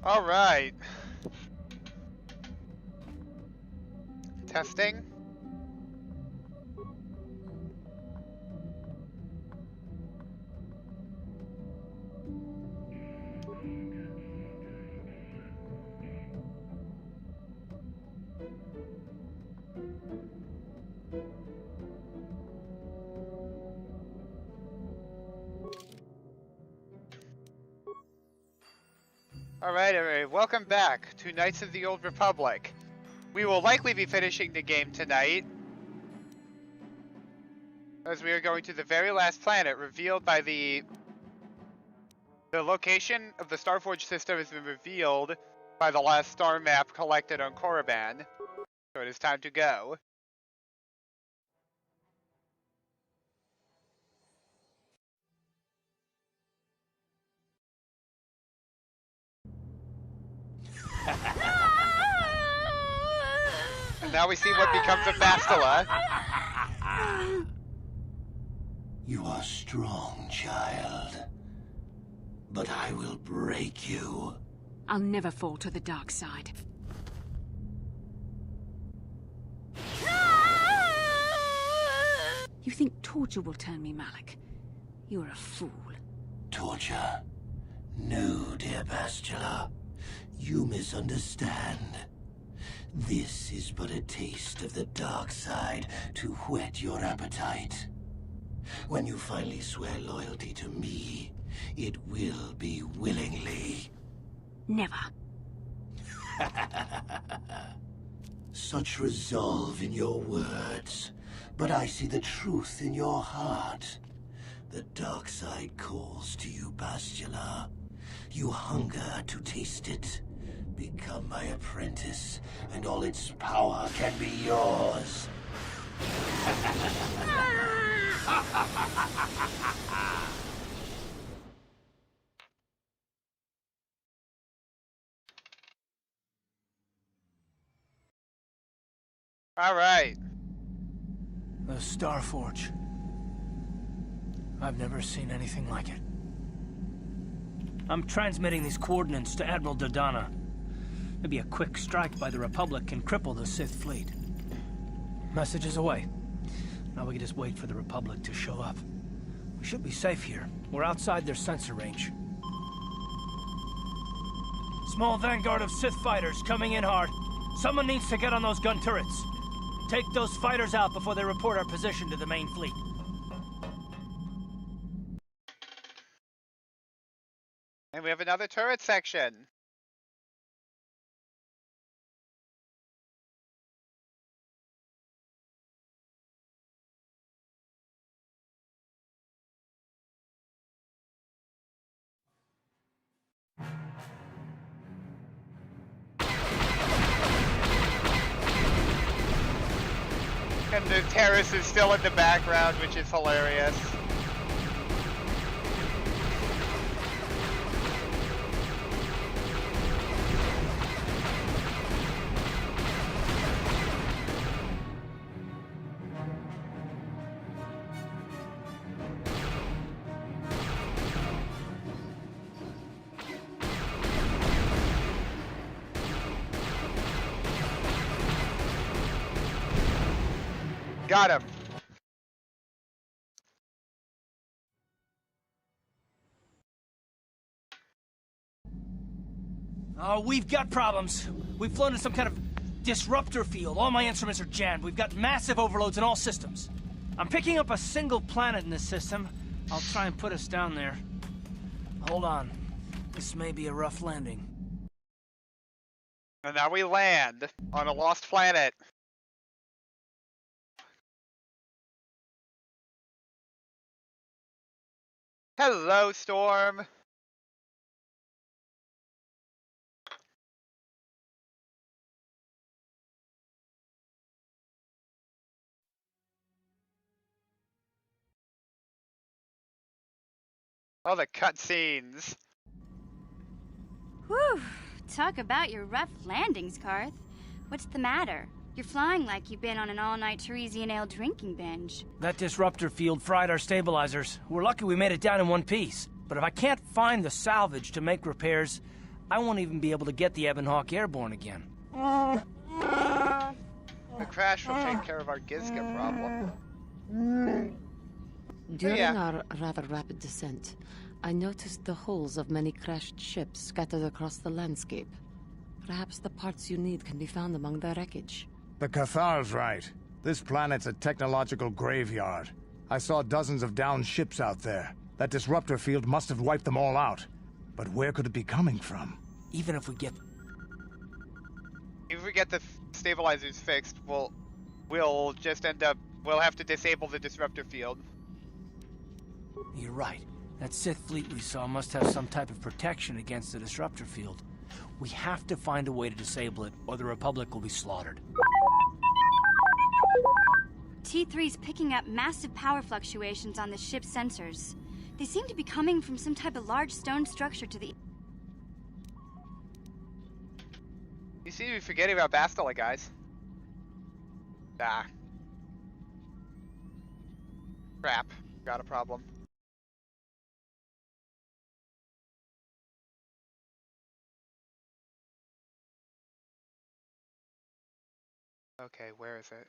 All right. Testing. Alright, welcome back to Knights of the Old Republic. We will likely be finishing the game tonight, as we are going to the very last planet revealed by the location of the Starforge system has been revealed by the last star map collected on Korriban. So it is time to go. And now we see what becomes of Bastila. You are strong, child. But I will break you. I'll never fall to the dark side. You think torture will turn me, Malak? You're a fool. Torture? No, dear Bastila. You misunderstand. This is but a taste of the dark side to whet your appetite. When you finally swear loyalty to me, it will be willingly. Never. Such resolve in your words, but I see the truth in your heart. The dark side calls to you, Bastila. You hunger to taste it. Become my apprentice, and all its power can be yours. All right. The Starforge. I've never seen anything like it. I'm transmitting these coordinates to Admiral Dodonna. Maybe a quick strike by the Republic can cripple the Sith fleet. Message is away. Now we can just wait for the Republic to show up. We should be safe here. We're outside their sensor range. Small vanguard of Sith fighters coming in hard. Someone needs to get on those gun turrets. Take those fighters out before they report our position to the main fleet. And we have another turret section. And the terrace is still in the background, which is hilarious. Got him. Oh, we've got problems. We've flown in some kind of disruptor field. All my instruments are jammed. We've got massive overloads in all systems. I'm picking up a single planet in this system. I'll try and put us down there. Hold on. This may be a rough landing. And now we land on a lost planet. Hello, Storm. Oh, the cutscenes. Whew. Talk about your rough landings, Karth. What's the matter? You're flying like you've been on an all-night Teresian ale drinking binge. That disruptor field fried our stabilizers. We're lucky we made it down in one piece. But if I can't find the salvage to make repairs, I won't even be able to get the Ebon Hawk airborne again. The crash will take care of our Gizka problem. During yeah. our rather rapid descent, I noticed the hulls of many crashed ships scattered across the landscape. Perhaps the parts you need can be found among the wreckage. The KotOR's right. This planet's a technological graveyard. I saw dozens of downed ships out there. That disruptor field must have wiped them all out. But where could it be coming from? Even if we get... If we get the stabilizers fixed, we'll just end up... We'll have to disable the disruptor field. You're right. That Sith fleet we saw must have some type of protection against the disruptor field. We have to find a way to disable it, or the Republic will be slaughtered. T3's picking up massive power fluctuations on the ship's sensors. They seem to be coming from some type of large stone structure to the... You seem to be forgetting about Bastila, guys. Ah. Crap. Got a problem. Okay, where is it?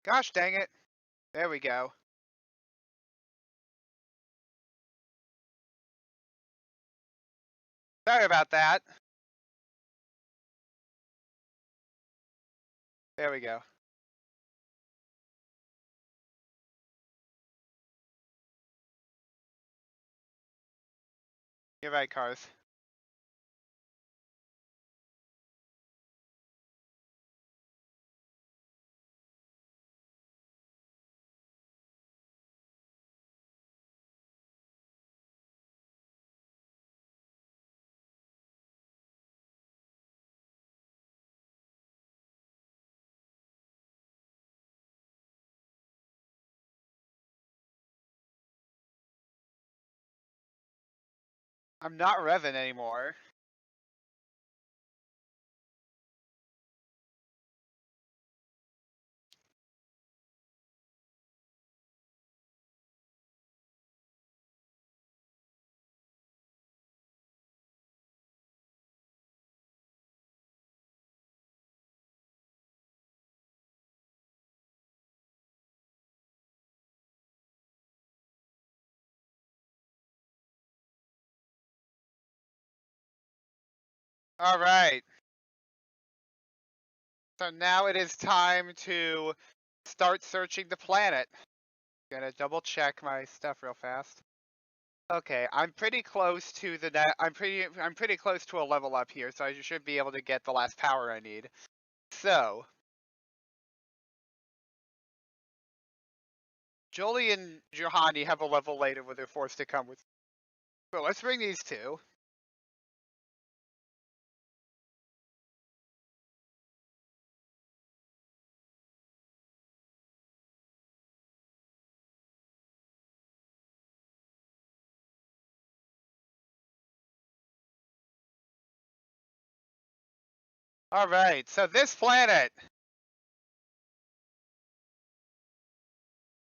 Gosh dang it. There we go. Sorry about that. There we go. You're right, Cars. I'm not Revan anymore. Alright. So now it is time to start searching the planet. Gonna double check my stuff real fast. Okay, I'm pretty close to the I'm pretty close to a level up here, so I should be able to get the last power I need. So Jolie and Juhani have a level later where they're forced to come with. So let's bring these two. Alright, so this planet.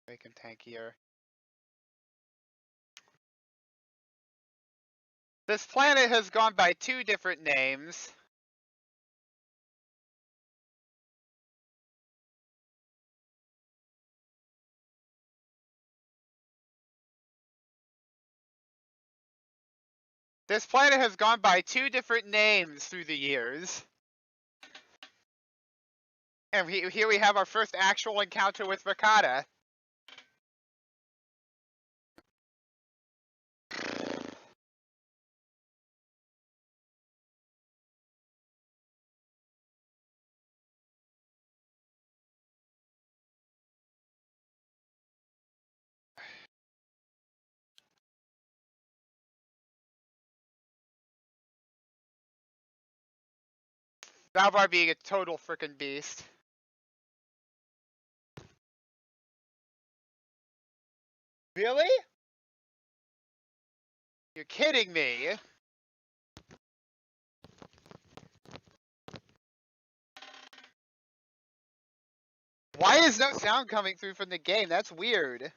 Make him tankier. This planet has gone by two different names. This planet has gone by two different names through the years. And here we have our first actual encounter with Rakata. Zalbar being a total frickin' beast. Really? You're kidding me. Why is no sound coming through from the game? That's weird.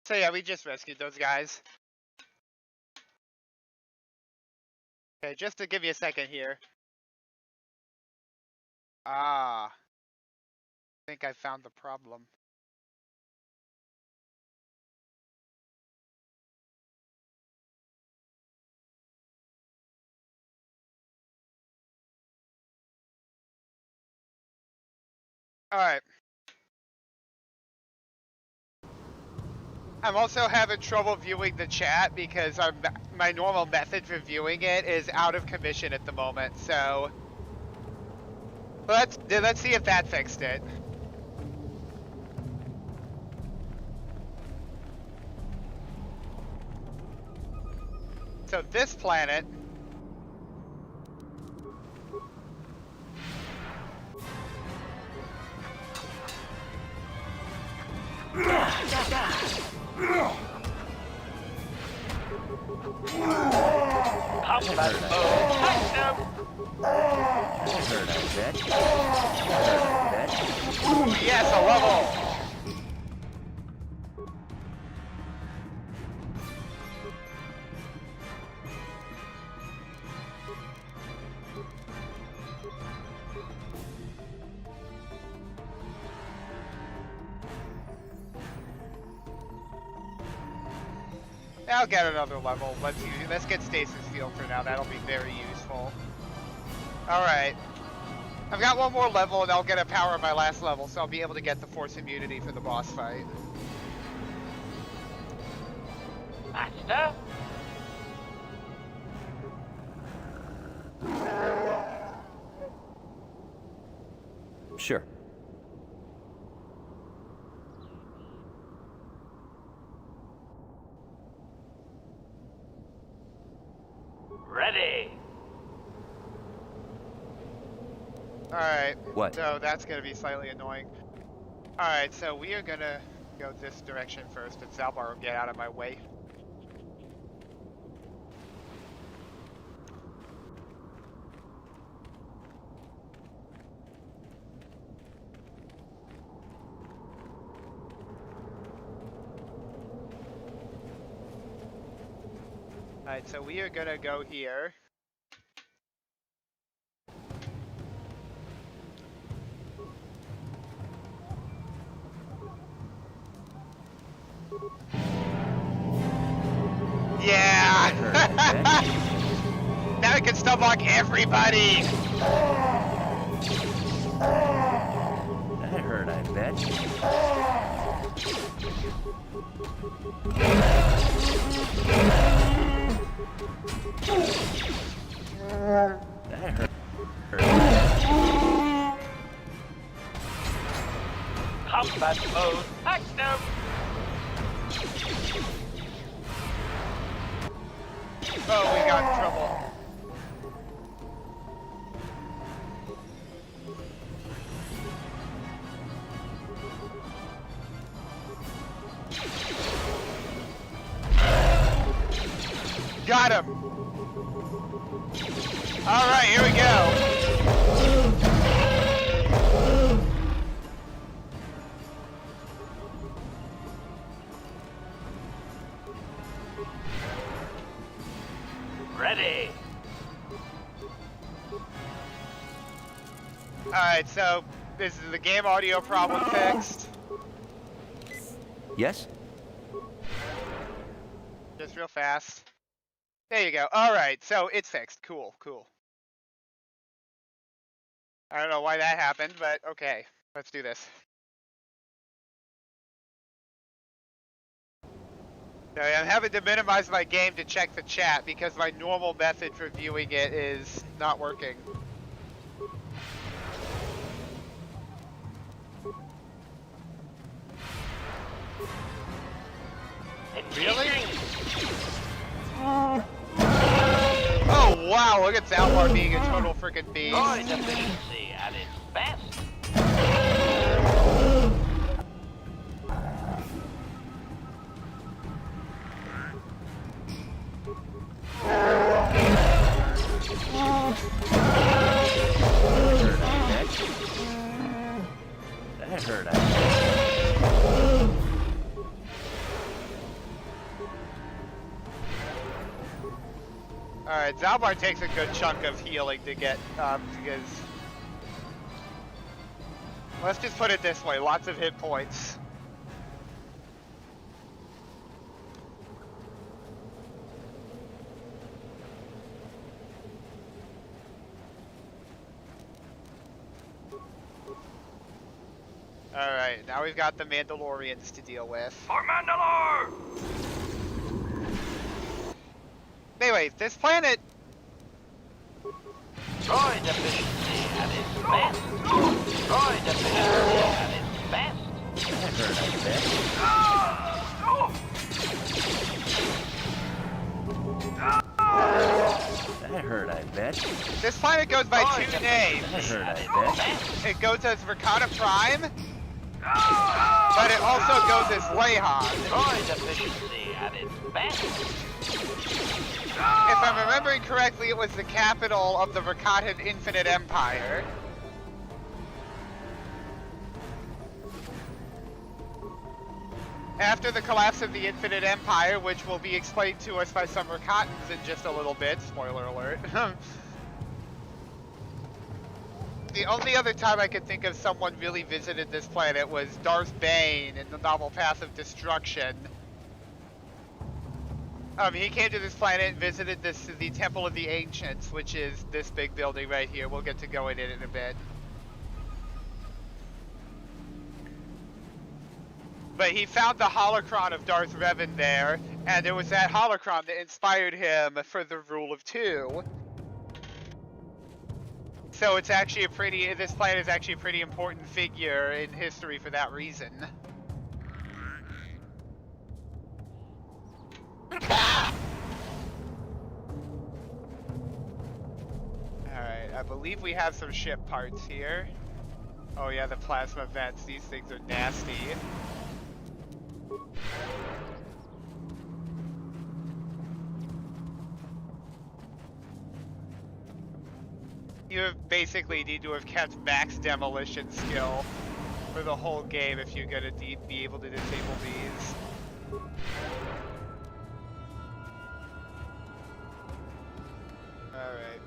So yeah, we just rescued those guys. Okay, just to give you a second here. Ah, I think I found the problem. Alright. I'm also having trouble viewing the chat because my normal method for viewing it is out of commission at the moment, so... Let's see if that fixed it. So this planet... Yes, a level! I'll get another level. Let's get Stasis Field for now. That'll be very useful. Alright. I've got one more level and I'll get a power at my last level, so I'll be able to get the Force Immunity for the boss fight. Master? Sure. Ready. Alright. What? So that's gonna be slightly annoying. Alright, so we are gonna go this direction first, and Zalbar will get out of my way. Alright, so we are gonna go here. Yeah! Now we can stun block everybody! That hurt, I bet. That hurt. Combat mode active. Oh, we got in trouble. Got him! Alright, here we go! Ready. Alright, so is the game audio problem fixed? Yes? Just real fast. There you go. Alright, so it's fixed. Cool, cool. I don't know why that happened, but okay. Let's do this. Sorry, I'm having to minimize my game to check the chat because my normal method for viewing it is not working. Really? Wow, look at Zalbar being a total freaking beast. Droid efficiency at its best. That hurt, Alright, Zalbar takes a good chunk of healing to get, because... Let's just put it this way, lots of hit points. Alright, now we've got the Mandalorians to deal with. For Mandalore! Anyway, this planet... Droid efficiency at its best. Droid efficiency at its best. That hurt, I bet. This planet goes by Droid two names. That hurt, I bet. It goes as Rakata Prime, but it also goes as Lehon. Droid efficiency at its best. If I'm remembering correctly, it was the capital of the Rakatan Infinite Empire. After the collapse of the Infinite Empire, which will be explained to us by some Rakatans in just a little bit, spoiler alert. The only other time I could think of someone really visited this planet was Darth Bane in the novel Path of Destruction. He came to this planet and visited the Temple of the Ancients, which is this big building right here. We'll get to go in it in a bit. But he found the holocron of Darth Revan there, and it was that holocron that inspired him for the Rule of Two. So it's actually this planet is actually a pretty important figure in history for that reason. Alright, I believe we have some ship parts here. Oh yeah, the plasma vents, these things are nasty. You basically need to have kept max demolition skill for the whole game if you're gonna be able to disable these. Alright.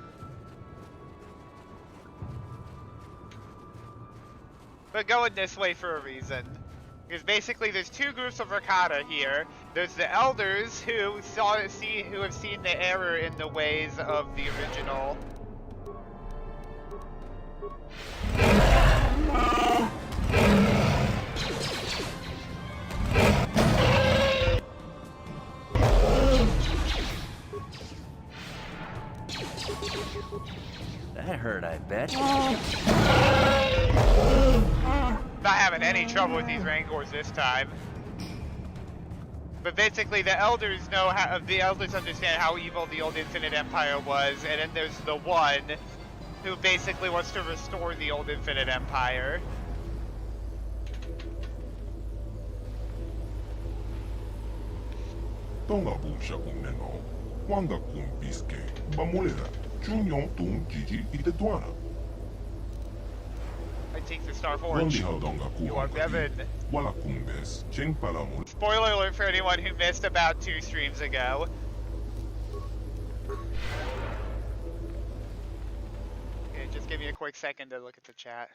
We're going this way for a reason. Because basically there's two groups of Rakata here. There's the Elders who have seen the error in the ways of the original. That hurt, I bet. Not having any trouble with these Rancors this time. But basically the Elders understand how evil the old Infinite Empire was, and then there's the One who basically wants to restore the old Infinite Empire. Tonga boom shakung neno, wanga kum piske, bamulera, chunyon tum gigi itetuana. I take the Star Forge. You are Revan. Wala kumbes, cheng palamul. Spoiler alert for anyone who missed about 2 streams ago. Okay, just give me a quick second to look at the chat.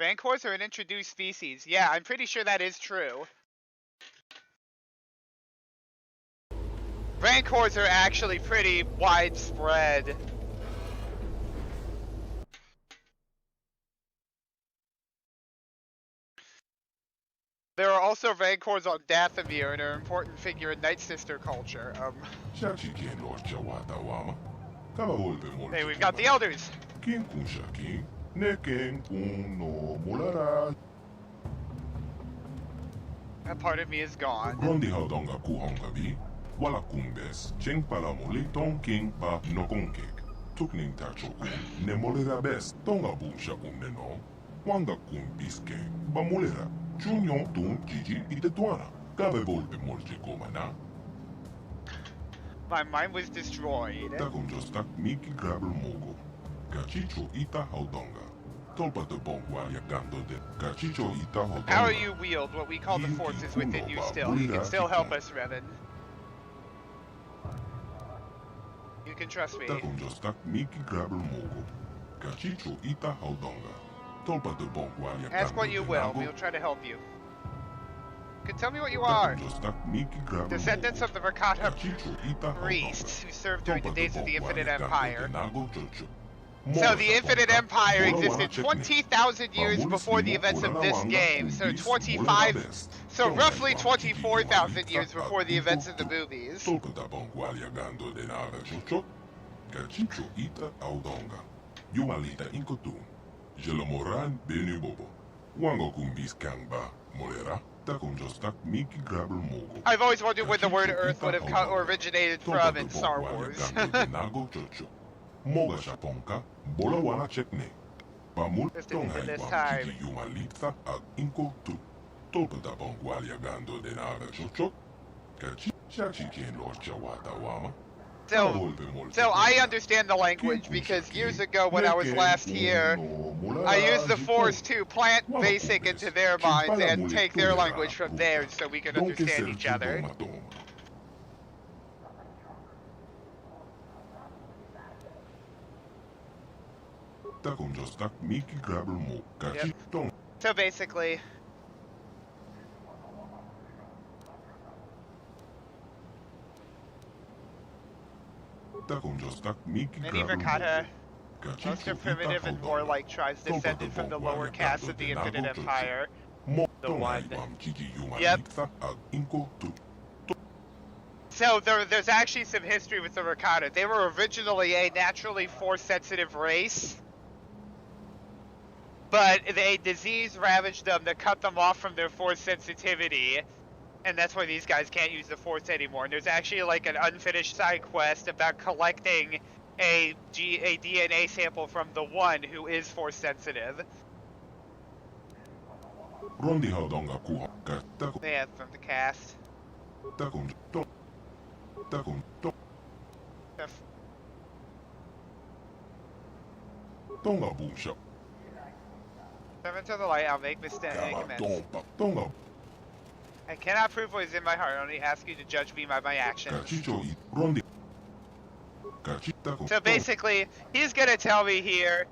Rancors are an introduced species. Yeah, I'm pretty sure that is true. Rancors are actually pretty widespread. There are also Rancors on Dathomir and are an important figure in Night Sister culture. Hey, we've got the Elders! That part of me is gone. Wala kumbes, cheng palamuli tong king ba nokongkek. Tukning tachokun, ne molera bes, tonga busha neno. Wanga kumbiske, ba molera. Chunyon tun jiji itetuana. Kabe volpe molche komana. My mind was destroyed. Takum jostak miki grabel mogo. Gachicho ita haudonga. Tolpa de bongwa yakando de. Gachicho ita haudonga. How you wield what we call the forces within you still. You can still help us, Revan. You can trust me. Takum jostak miki grabel mogo. Gachicho ita haudonga. Tolpa de bongwa yakando. Ask what you will. We'll try to help you. You can tell me what you are. Descendants of the Rakata priests who served during the days of the Infinite Empire. So the Infinite Empire existed 20,000 years before the events of this game. So roughly 24,000 years before the events of the movies. I've always wondered where the word Earth would have originated from in Star Wars. Just didn't do this time. So I understand the language because years ago when I was last here, I used the Force to plant basic into their minds and take their language from theirs so we could understand each other. Yep. So basically, many Rakata, most are primitive and warlike tribes descended from the lower castes of the Infinite Empire. The one. Yep. So there's actually some history with the Rakata. They were originally a naturally force-sensitive race, but a disease ravaged them that cut them off from their force sensitivity. And that's why these guys can't use the Force anymore. And there's actually like an unfinished side quest about collecting a DNA sample from the one who is Force sensitive. Yeah, from the cast. Seven to the light, I'll make mistakes. I cannot prove what is in my heart, I only ask you to judge me by my actions. So basically, he's gonna tell me here.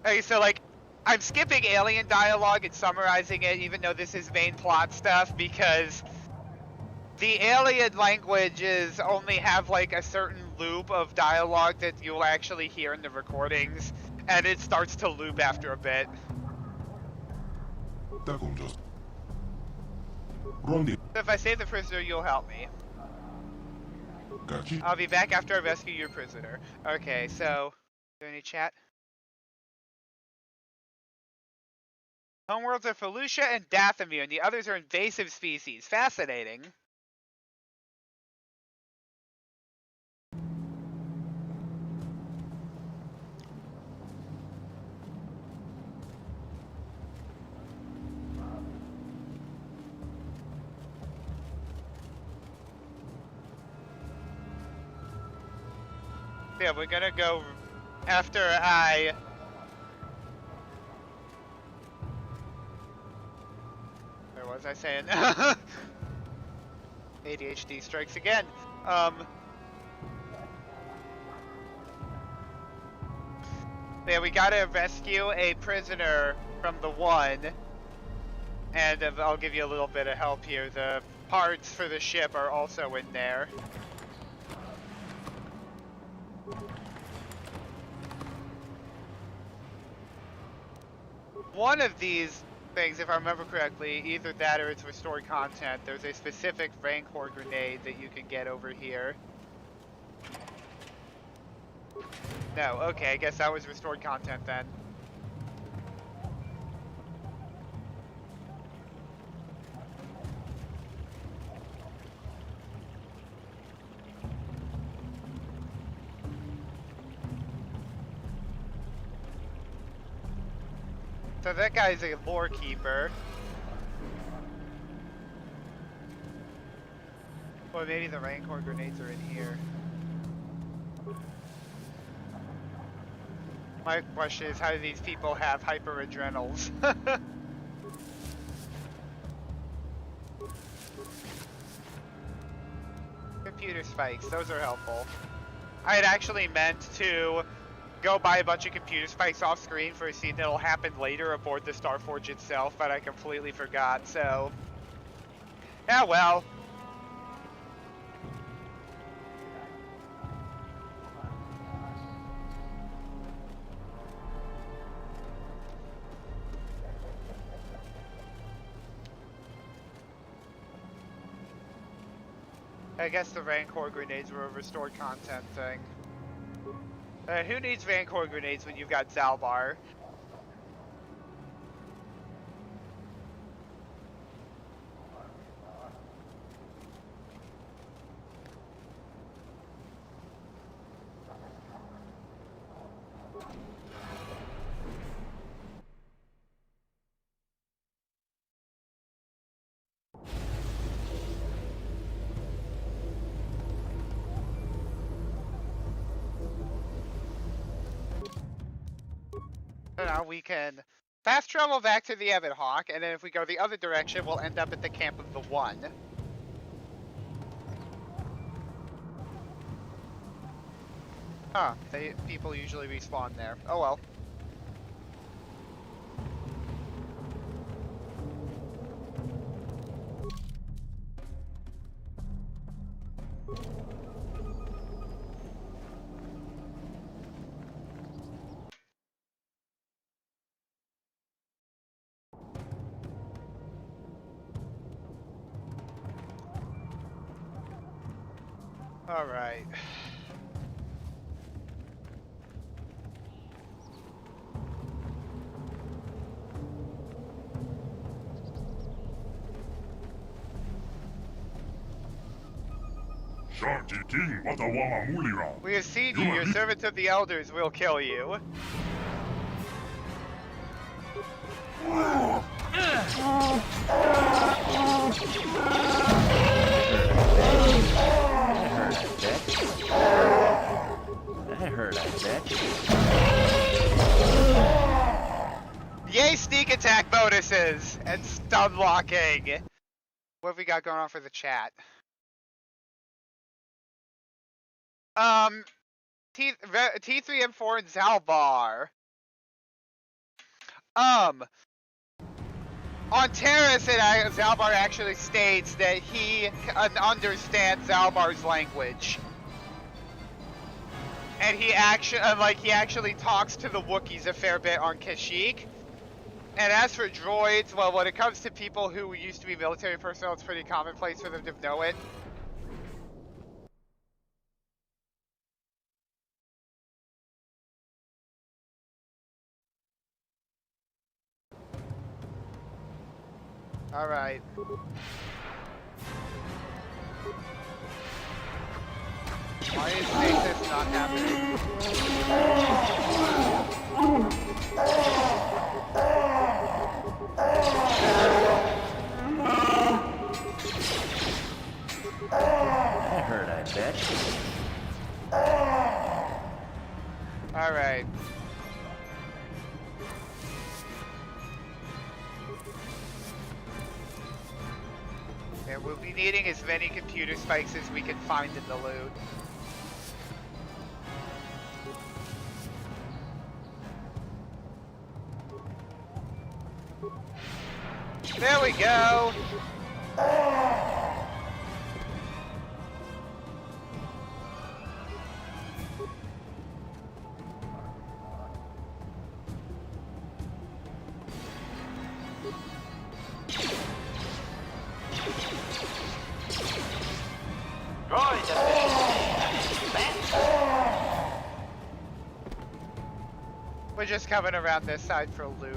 Okay, so like, I'm skipping alien dialogue and summarizing it, even though this is main plot stuff, because the alien languages only have like a certain loop of dialogue that you'll actually hear in the recordings, and it starts to loop after a bit. So if I save the prisoner, you'll help me. I'll be back after I rescue your prisoner. Okay, so, is there any chat? Homeworlds are Felucia and Dathomir, and the others are invasive species. Fascinating. Yeah, we're gonna go after I... Where was I saying? ADHD strikes again. Yeah, we gotta rescue a prisoner from the one. And I'll give you a little bit of help here. The parts for the ship are also in there. One of these things, if I remember correctly, either that or it's restored content. There's a specific Rancor grenade that you can get over here. No, okay, I guess that was restored content then. So that guy's a lore keeper. Or maybe the Rancor grenades are in here. My question is, how do these people have hyper-adrenals? Computer spikes, those are helpful. I had actually meant to go buy a bunch of computer spikes off screen for a scene that'll happen later aboard the Starforge itself, but I completely forgot, so... yeah, well. I guess the Rancor grenades were a restored content thing. Who needs Rancor grenades when you've got Zalbar? Now we can fast travel back to the Ebon Hawk, and then if we go the other direction, we'll end up at the camp of the One. Huh, people usually respawn there. Oh well. All right. We have seen you, your servant of the elders will kill you. That hurt, I bet. Yay, sneak attack bonuses and stun locking. What have we got going on for the chat? T3M4 and Zalbar. On Terrace, Zalbar actually states that he understands Zalbar's language. And he actually talks to the Wookiees a fair bit on Kashyyyk. And as for droids, well, when it comes to people who used to be military personnel, it's pretty commonplace for them to know it. Alright. Why is this not happening? That hurt, I bet. Alright. And we'll be needing as many computer spikes as we can find in the loot. There we go! We're just coming around this side for loot.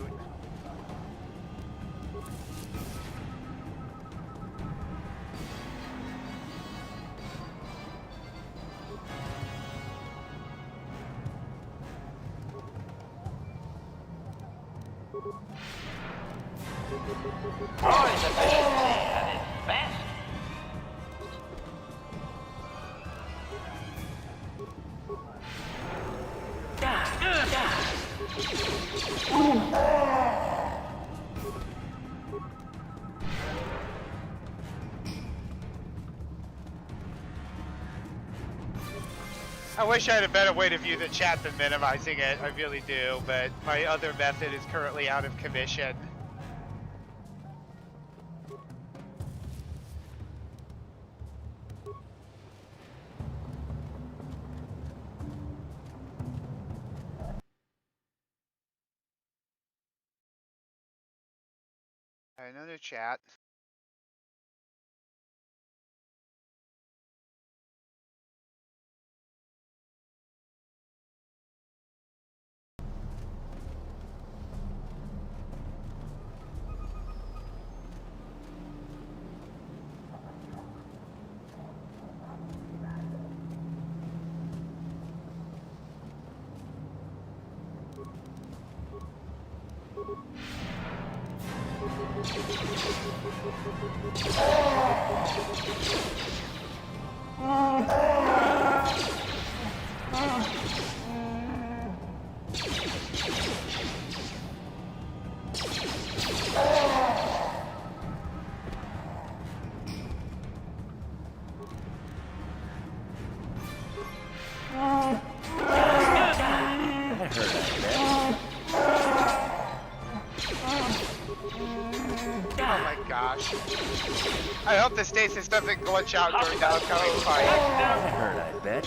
Droid efficiency at its best. I wish I had a better way to view the chat than minimizing it, I really do, but my other method is currently out of commission. Another chat. I hope the stasis doesn't glitch out during the upcoming fight. That hurt, I bet.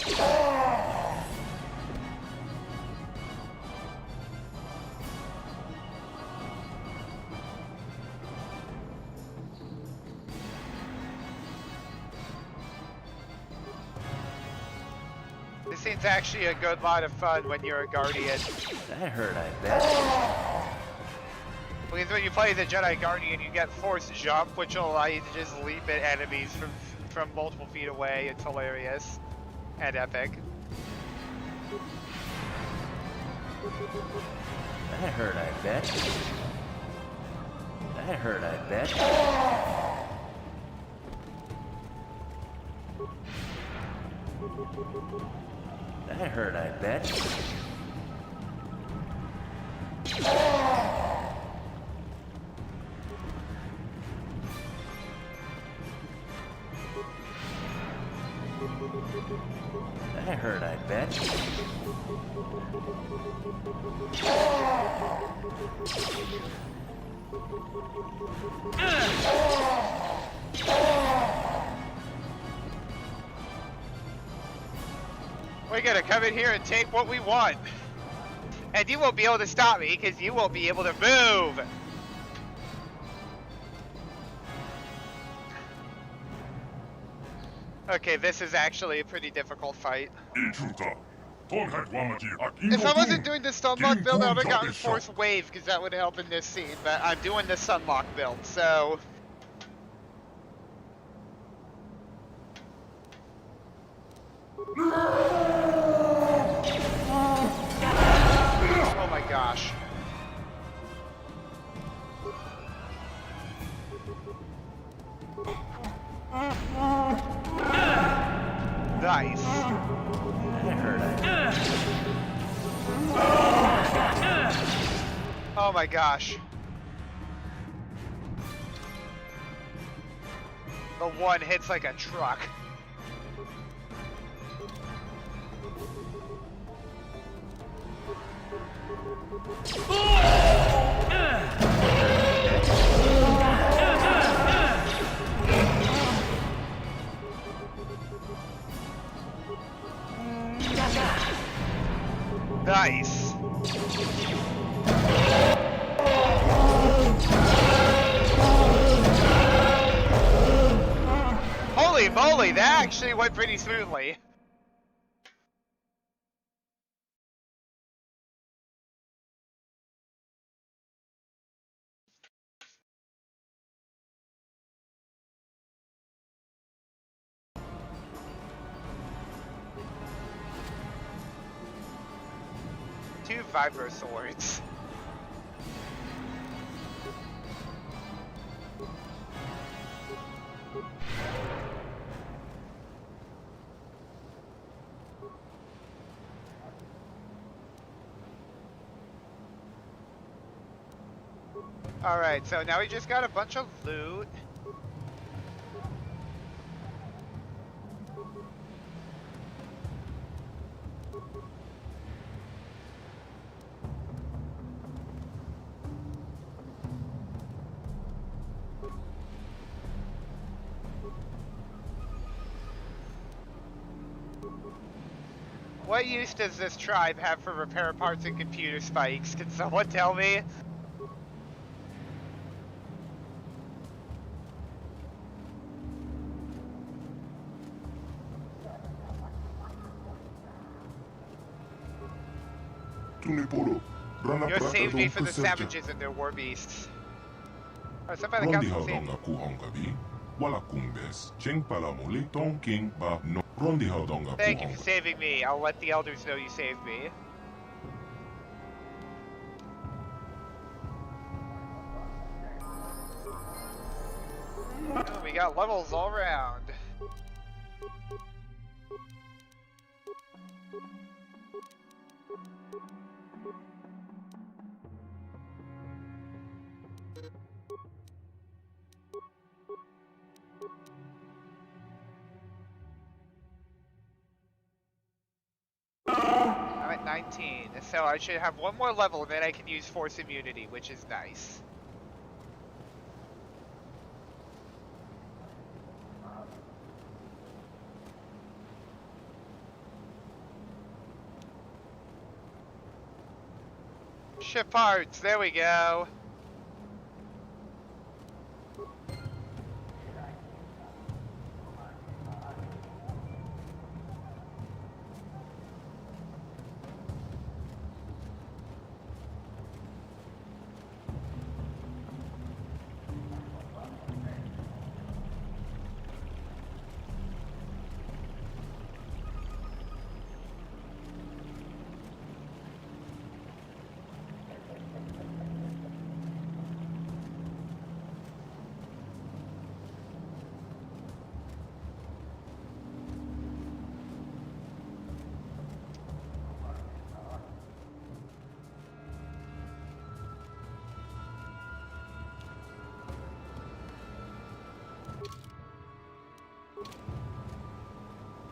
This scene's actually a good lot of fun when you're a Guardian. That hurt, I bet. Because when you play the Jedi Guardian, you get force jump, which will allow you to just leap at enemies from multiple feet away. It's hilarious and epic. That hurt, I bet. That hurt, I bet. That hurt, I bet. That hurt, I bet. We're gonna come in here and take what we want. And you won't be able to stop me, because you won't be able to move! Okay, this is actually a pretty difficult fight. If I wasn't doing the Sunlock build, I would have gotten Force Wave, because that would help in this scene, but I'm doing the Sunlock build, so... Oh my gosh. Nice. That hurt, I bet. Oh my gosh. The one hits like a truck. Nice. Holy moly, that actually went pretty smoothly. Two vibro swords. Alright, so now we just got a bunch of loot. What use does this tribe have for repair parts and computer spikes? Can someone tell me? Tunipolo, rana You prata saved me dong for the keserja. savages and their war beasts. Alright, somebody Rondi council saved haldonga kuhongavi, wala kumbes, cheng palamuli tong king ba no. Rondi haldonga Thank you for kuhonga. saving me. I'll let the elders know you saved me. Oh, we got levels all around. I'm at 19, so I should have one more level, then I can use Force Immunity, which is nice. Ship parts, there we go.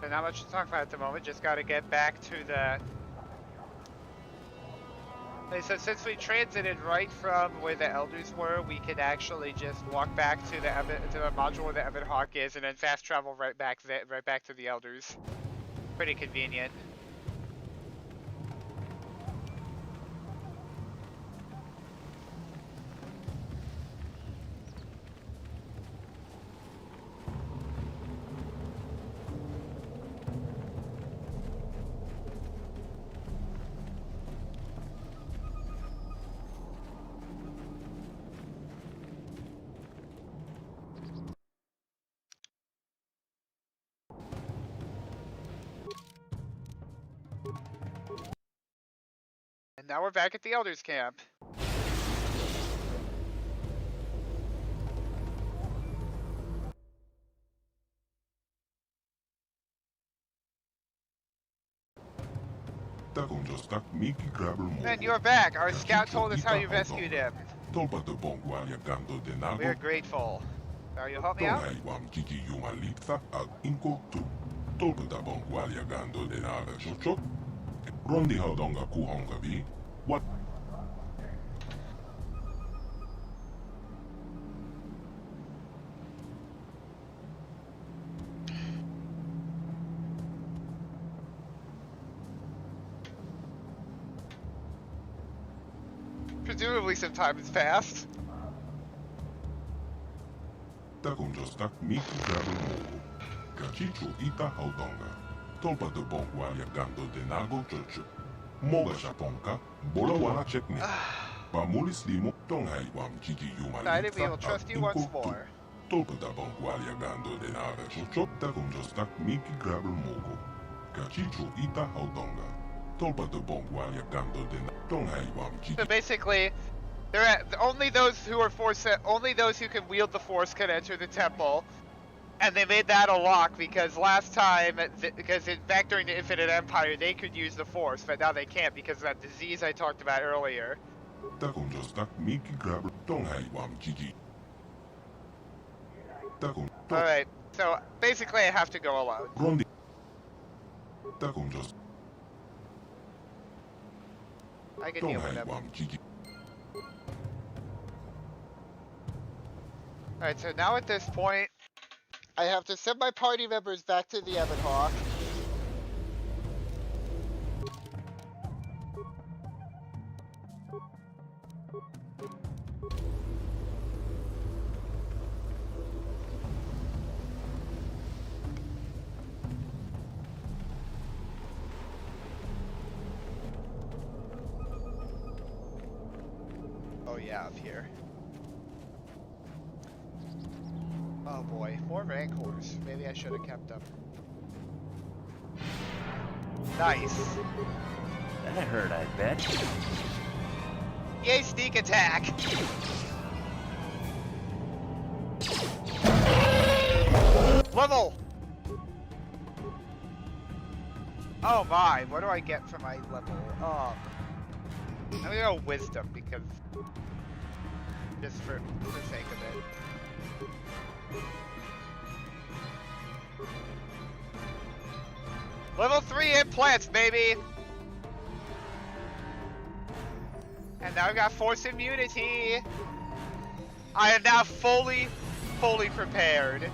So not much to talk about at the moment, just gotta get back to the... So since we transited right from where the elders were, we can actually just walk back to the module where the Evan Hawk is, and then fast travel right back to the elders. Pretty convenient. And now we're back at the elders camp. Takon just tak Mickey Grabble mo. And you're back. Our scout told us how you rescued him. Tolpa de bongwalya gando de nago. We're grateful. Now you help me out? Tongai wam kiki yumalita ag inko tu. Tolpa da bongwalya gando de naga jocho. Rondi haldonga kuhonga vi. What? Presumably some time has passed. Takon just tak Mickey Grabble mo. Kachicho ita haldonga. Tolpa de bongwalya gando de nago jocho. Moga shaponka. Bola wala chekne. Pamulis limo tongai wam kiki yumalita. Decided we will trust you once more. Tolpa da bongwalya gando de naga jocho. Takon just tak Mickey Grabble mogo. Kachicho ita haldonga. Tolpa de bongwalya gando de tongai wam kiki. So basically, only those who can wield the Force can enter the temple, and they made that a lock because last time, back during the Infinite Empire, they could use the Force, but now they can't because of that disease I talked about earlier. Takon just tak Mickey Grabble. Donghai Wam Gigi. Takon. Alright, so basically I have to go alone. Rondi. Takon just. I can deal with Donghai them. Wam Gigi. Alright, so now at this point, I have to send my party members back to the Ebon Hawk. Oh yeah, up here. Oh boy, more Rancors. Maybe I should have kept them. Nice. That hurt, I bet. Yay, sneak attack! Level! Oh my, what do I get for my level? I'm gonna go wisdom because just for the sake of it. Level 3 implants, baby! And now I've got force immunity! I am now fully prepared.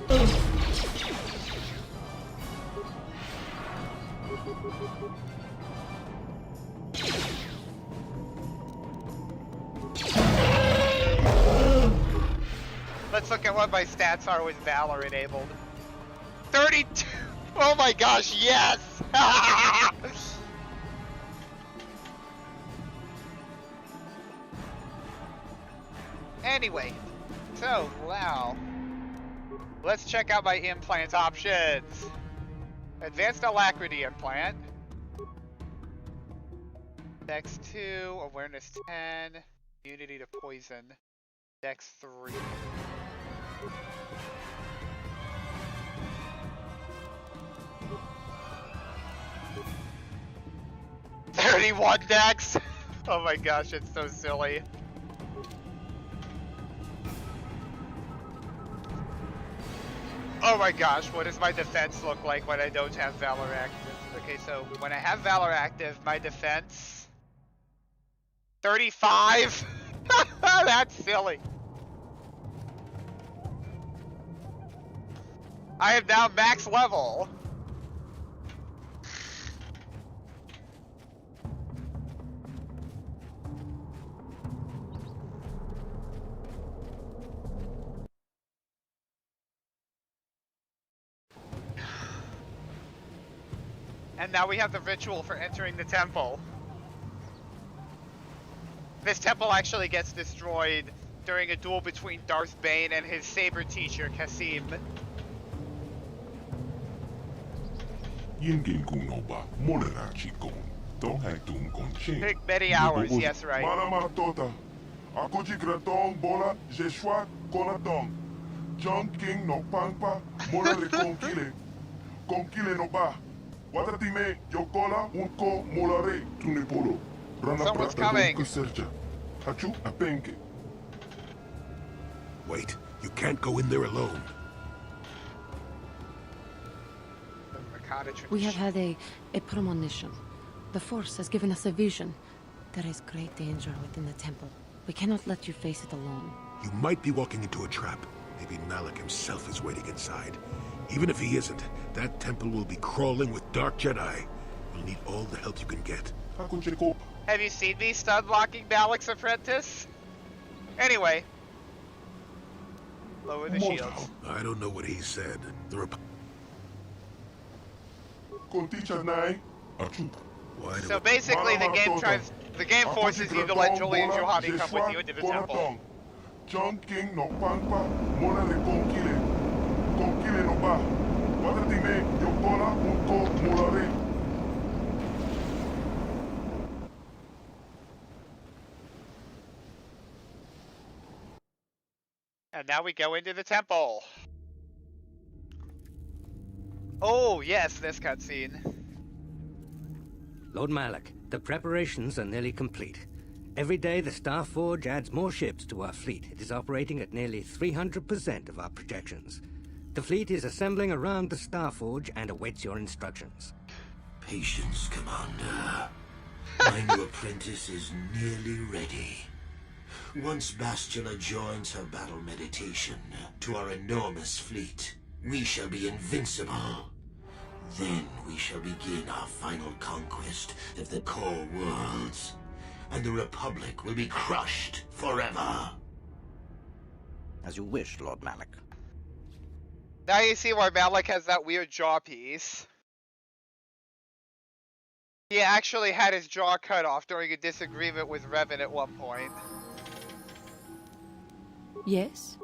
Let's look at what my stats are with Valor enabled. 32! Oh my gosh, yes! Anyway, so wow. Let's check out my implant options. Advanced Alacrity implant. Dex 2, Awareness 10, Immunity to Poison. Dex 3. $31 Dex! Oh my gosh, it's so silly. Oh my gosh, what does my defense look like when I don't have Valor active? Okay, so when I have Valor active, my defense... 35? That's silly. I am now max level. And now we have the ritual for entering the temple. This temple actually gets destroyed during a duel between Darth Bane and his saber teacher, Kasim. Yingin Kunoba, Molera Chikon. Donghai Tum Konche. Took many hours, yes, right. Malama Tota. Akoji Gratong Bola, Jeshua Konatong. John King no Pampa, Molere Konkile. Konkile no Ba. Watatime, Yokola, Unko, Molare, Tunepolo. Someone's coming. Hachu Apenke. Wait, you can't go in there alone. We have had a premonition. The Force has given us a vision. There is great danger within the temple. We cannot let you face it alone. You might be walking into a trap. Maybe Malak himself is waiting inside. Even if he isn't, that temple will be crawling with dark Jedi. You'll need all the help you can get. Have you seen me stun blocking Malak's apprentice? Anyway. Lower the shields. I don't know what he said. So basically the game forces you to let Julian Johani come with you into the temple. John King no Pampa, Molare Konkile. Konkile no Ba. Watatime, Yokola, Unko, Molare. And now we go into the temple. Oh yes, this cutscene. Lord Malak, the preparations are nearly complete. Every day, the Star Forge adds more ships to our fleet. It is operating at nearly 300% of our projections. The fleet is assembling around the Star Forge and awaits your instructions. Patience, Commander. My new apprentice is nearly ready. Once Bastila joins her battle meditation to our enormous fleet, we shall be invincible. Then we shall begin our final conquest of the core worlds, and the Republic will be crushed forever. As you wish, Lord Malak. Now you see why Malak has that weird jaw piece. He actually had his jaw cut off during a disagreement with Revan at one point. Yes?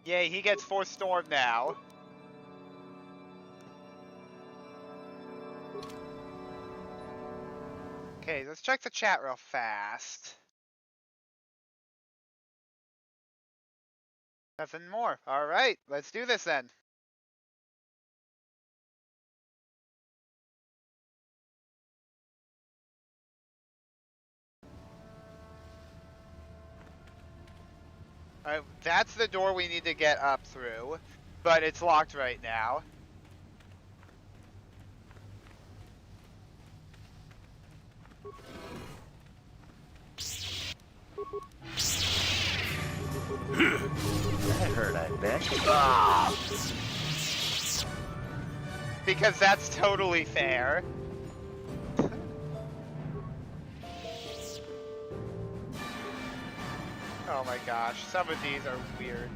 Yay, he gets Force Storm now. Okay, let's check the chat real fast. Nothing more. Alright, let's do this then. Alright, that's the door we need to get up through, but it's locked right now. That hurt, I bet. Because that's totally fair. Oh my gosh, some of these are weird.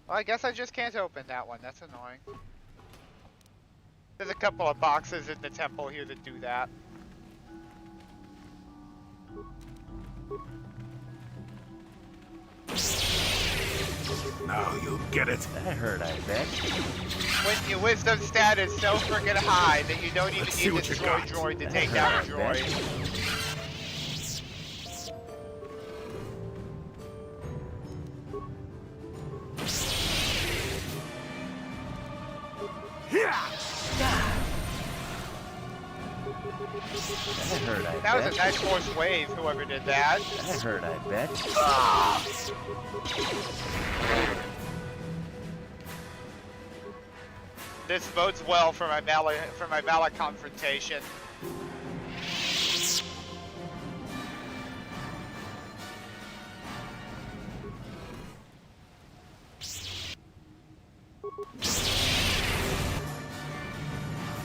Well, I guess I just can't open that one. That's annoying. There's a couple of boxes in the temple here that do that. Now you get it. That hurt, I bet. When your wisdom stat is so freaking high that you don't even need a destroy droid to take down a droid. That hurt, I bet. That was a nice force wave, whoever did that. That hurt, I bet. This bodes well for my Malak confrontation.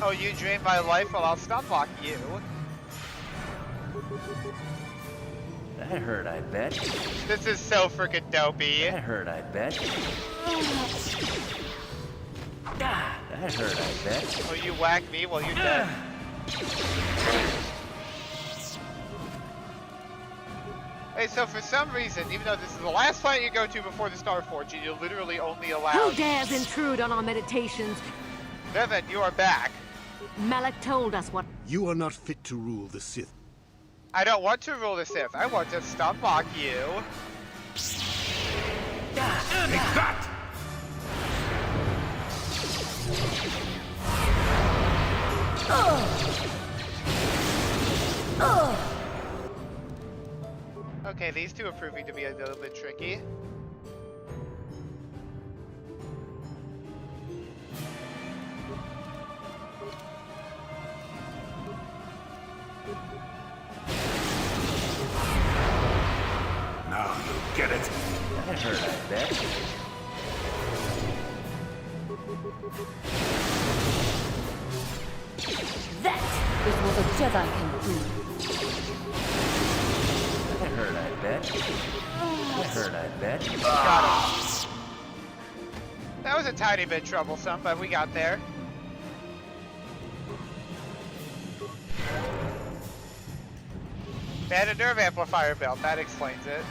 Oh, you drained my life? Well, I'll stun-lock you. That hurt, I bet. This is so freaking dopey. That hurt, I bet. That hurt, I bet. Oh, you whack me? Well, you're dead. Hey, so for some reason, even though this is the last planet you go to before the Star Forge, you're literally only allowed... Who dares intrude on our meditations? Revan, you are back. Malak told us what... You are not fit to rule the Sith. I don't want to rule the Sith. I want to stun-lock you. Take that! Okay, these two are proving to be a little bit tricky. bet. That is what a Jedi can do. That hurt, I bet. That hurt, I bet. Got him. That was a tiny bit troublesome, but we got there. They had a nerve amplifier built, that explains it.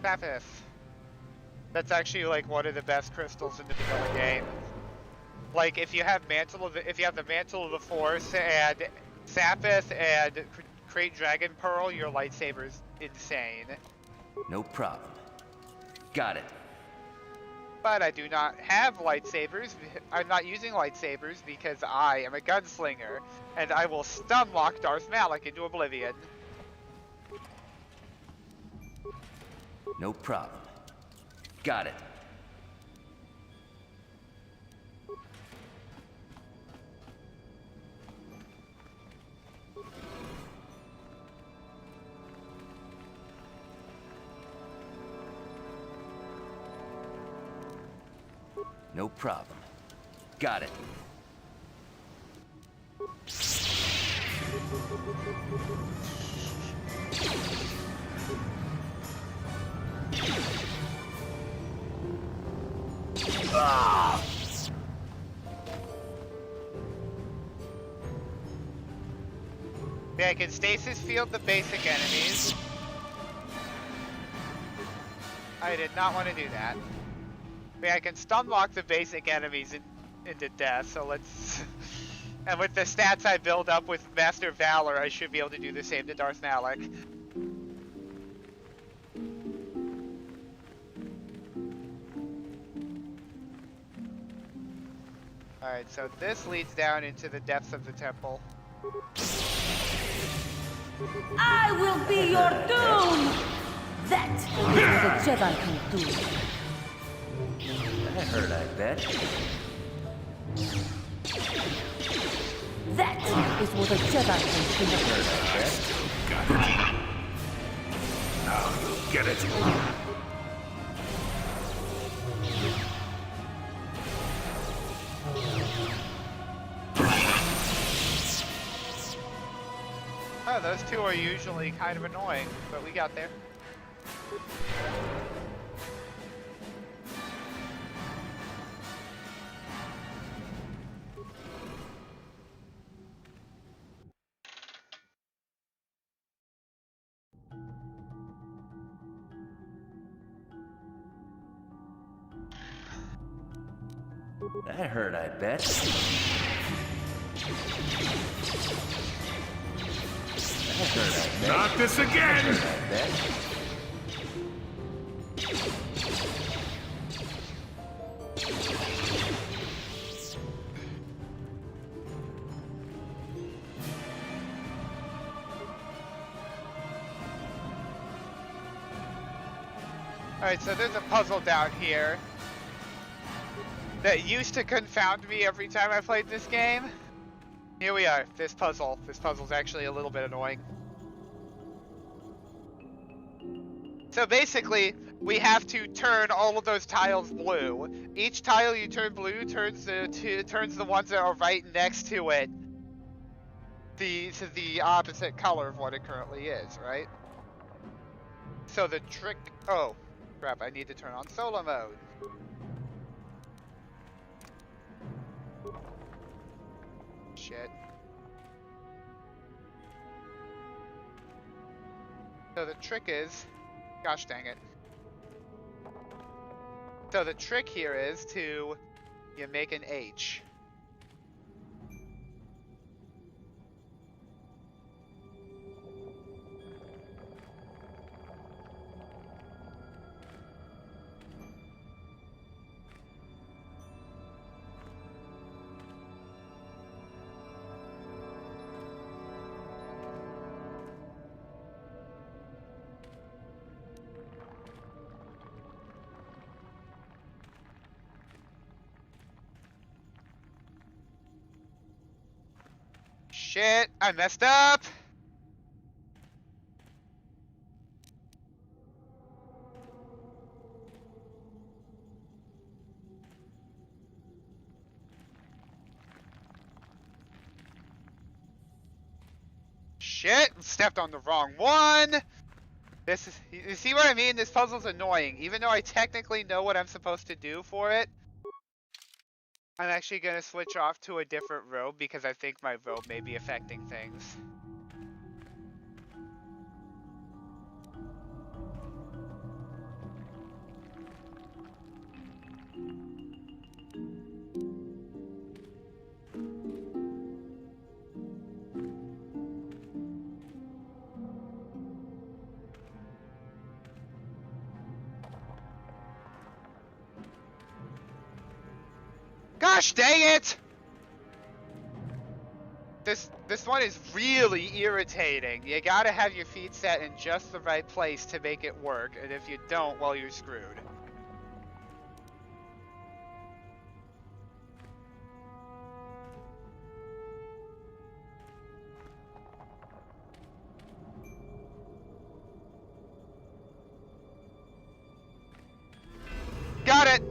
Sapphire. That's actually like one of the best crystals in the vanilla game. Like if you have the mantle of the Force and Sapphire and Crate Dragon Pearl, your lightsaber's insane. No problem. Got it. But I do not have lightsabers. I'm not using lightsabers because I am a gunslinger, and I will stunlock Darth Malak into oblivion. No problem. Got it. No problem. Got it. Ah! Yeah, I can stasis field the basic enemies. I did not want to do that. Yeah, I can stun lock the basic enemies into death, so let's... And with the stats I build up with Master Valor, I should be able to do the same to Darth Malak. Alright, so this leads down into the depths of the temple. I will be your doom! That is what a Jedi can do. That hurt, I bet. That is what a Jedi can do. That hurt, I bet. Got it. Now you'll get it. Oh, those two are usually kind of annoying, but we got there. That hurt, I bet. That hurt, I bet. Not this again! That hurt, I bet. Alright, so there's a puzzle down here that used to confound me every time I played this game. Here we are, this puzzle. This puzzle's actually a little bit annoying. So basically, we have to turn all of those tiles blue. Each tile you turn blue turns the ones that are right next to it to the opposite color of what it currently is, right? So the trick... Oh, crap, I need to turn on solo mode. Shit. So the trick is... Gosh dang it. So the trick here is to... You make an H. Shit, I messed up! Shit, stepped on the wrong one! This is, you see what I mean? This puzzle's annoying. Even though I technically know what I'm supposed to do for it, I'm actually gonna switch off to a different robe because I think my robe may be affecting things. Gosh dang it! This one is really irritating. You gotta have your feet set in just the right place to make it work, and if you don't, well, you're screwed. Got it!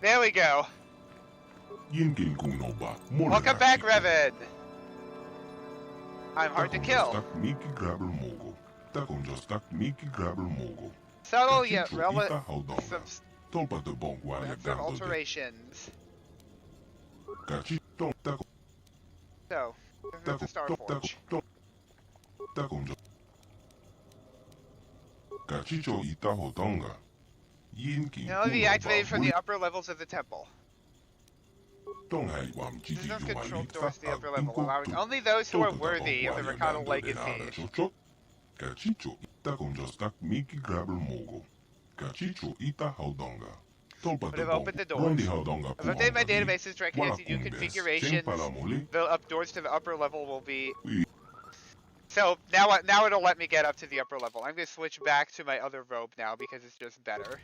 There we go. Welcome back, Revan. I'm hard to kill. Subtle yet relative some alterations. So, there's the Star Forge. Now it'll be activated from the upper levels of the temple. There's no control doors to the upper level, allowing only those who are worthy of the Rakata legacy. But I've opened the doors. I've updated my databases to recognize new configurations. The doors to the upper level will be... So, now it'll let me get up to the upper level. I'm going to switch back to my other robe now because it's just better.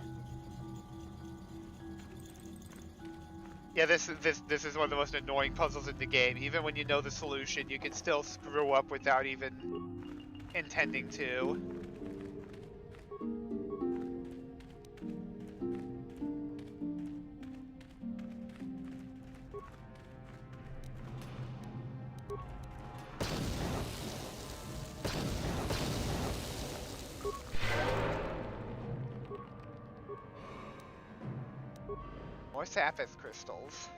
Yeah, this is one of the most annoying puzzles in the game. Even when you know the solution, you can still screw up without even intending to. More sapphire crystals.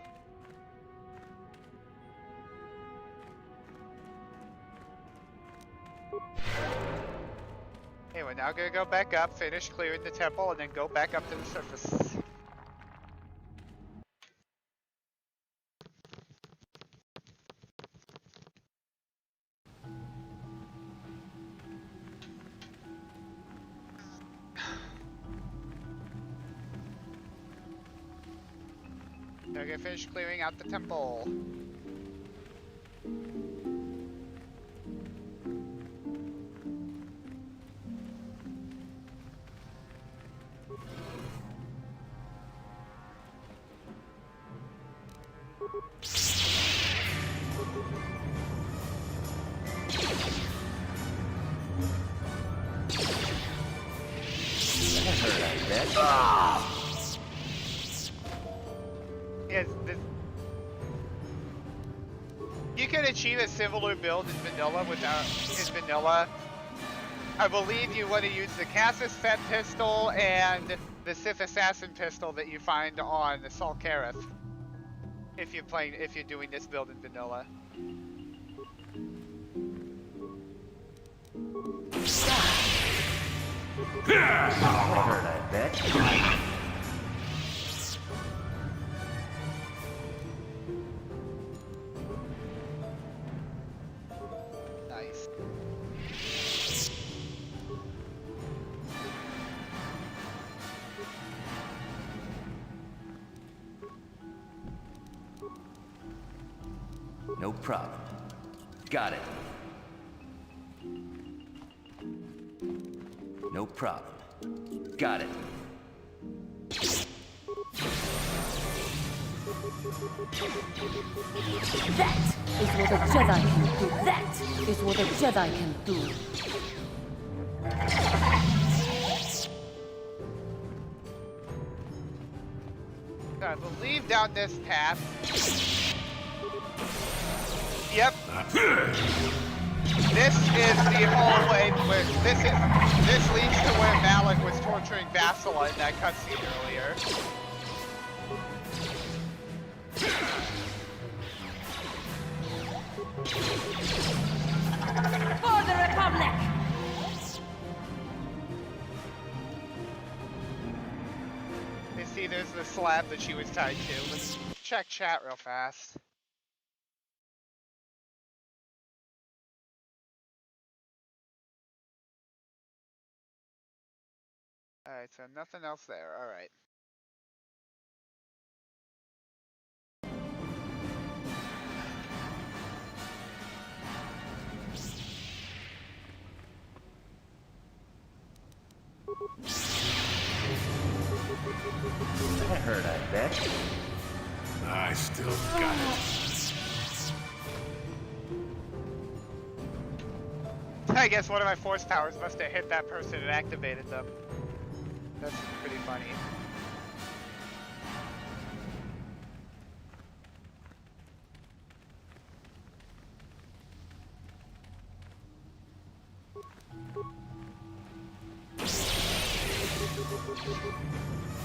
Okay, we're now gonna go back up, finish clearing the temple, and then go back up to the surface. We're gonna finish clearing out the temple. You can achieve a similar build in vanilla vanilla. I believe you want to use the Cassis Fett pistol and the Sith Assassin pistol that you find on the Sol Kareth. If you're doing this build in vanilla. That hurt, I bet. Nice. No problem. Got it. No problem. Got it. That is what a Jedi can do. That is what a Jedi can do. I believe down this path. Yep. This is the hallway where this leads to where Malak was torturing Vassila in that cutscene earlier. For the Republic! You see, there's the slab that she was tied to. Let's check chat real fast. Alright, so nothing else there. Alright. That hurt, I bet. I still got it. I guess one of my force powers must have hit that person and activated them. That's pretty funny.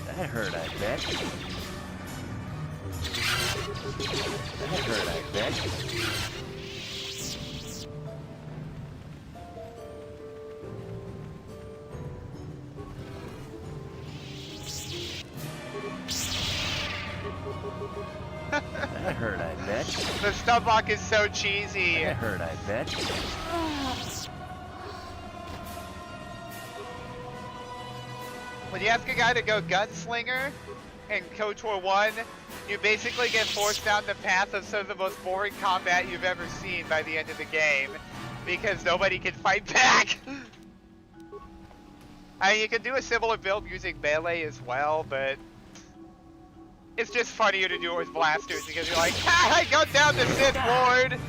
That hurt, I bet. That hurt, I bet. That hurt, I bet. The stun block is so cheesy. That hurt, I bet. When you ask a guy to go gunslinger in KotOR 1, you basically get forced down the path of some of the most boring combat you've ever seen by the end of the game, because nobody can fight back. I mean, you can do a similar build using melee as well, but it's just funnier to do it with blasters because you're like, ha! I got down the Sith Lord!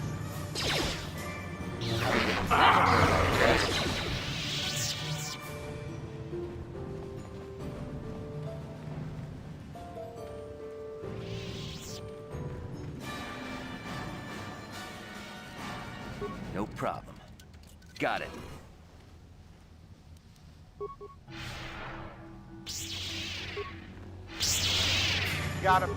No problem. Got it. Got him.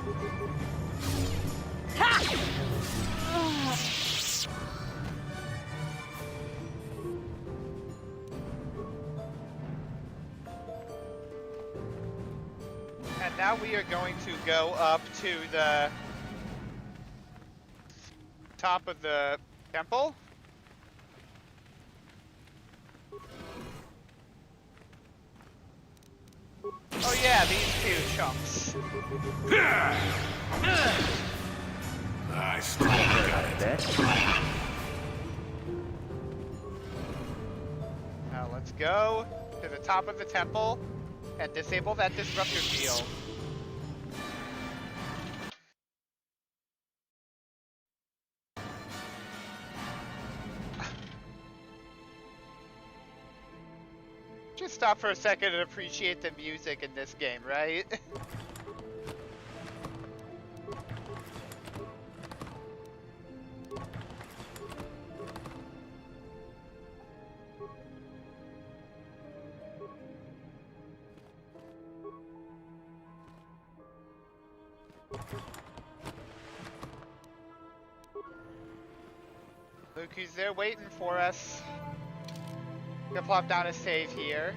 And now we are going to go up to the top of the temple. Oh yeah, these two chunks. I still got it. Now let's go to the top of the temple and disable that disruptor field. Just stop for a second and appreciate the music in this game, right? Look who's there waiting for us. Gonna plop down a save here.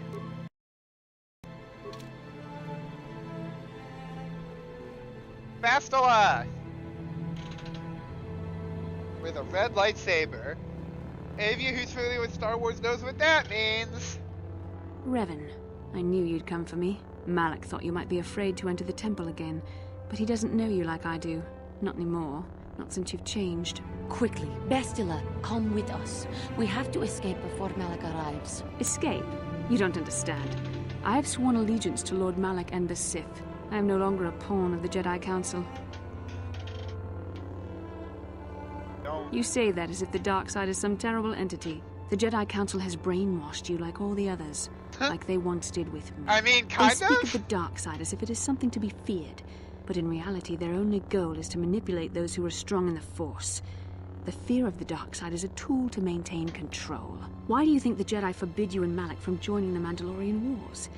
Bastila! With a red lightsaber. Any of you who's familiar with Star Wars knows what that means. Revan, I knew you'd come for me. Malak thought you might be afraid to enter the temple again, but he doesn't know you like I do. Not anymore. Not since you've changed. Quickly, Bastila, come with us. We have to escape before Malak arrives. Escape? You don't understand. I have sworn allegiance to Lord Malak and the Sith. I am no longer a pawn of the Jedi Council. You say that as if the dark side is some terrible entity. The Jedi Council has brainwashed you like all the others, like they once did with me. I mean, kind of? They speak of the dark side as if it is something to be feared, but in reality their only goal is to manipulate those who are strong in the Force. The fear of the dark side is a tool to maintain control. Why do you think the Jedi forbid you and Malak from joining the Mandalorian Wars?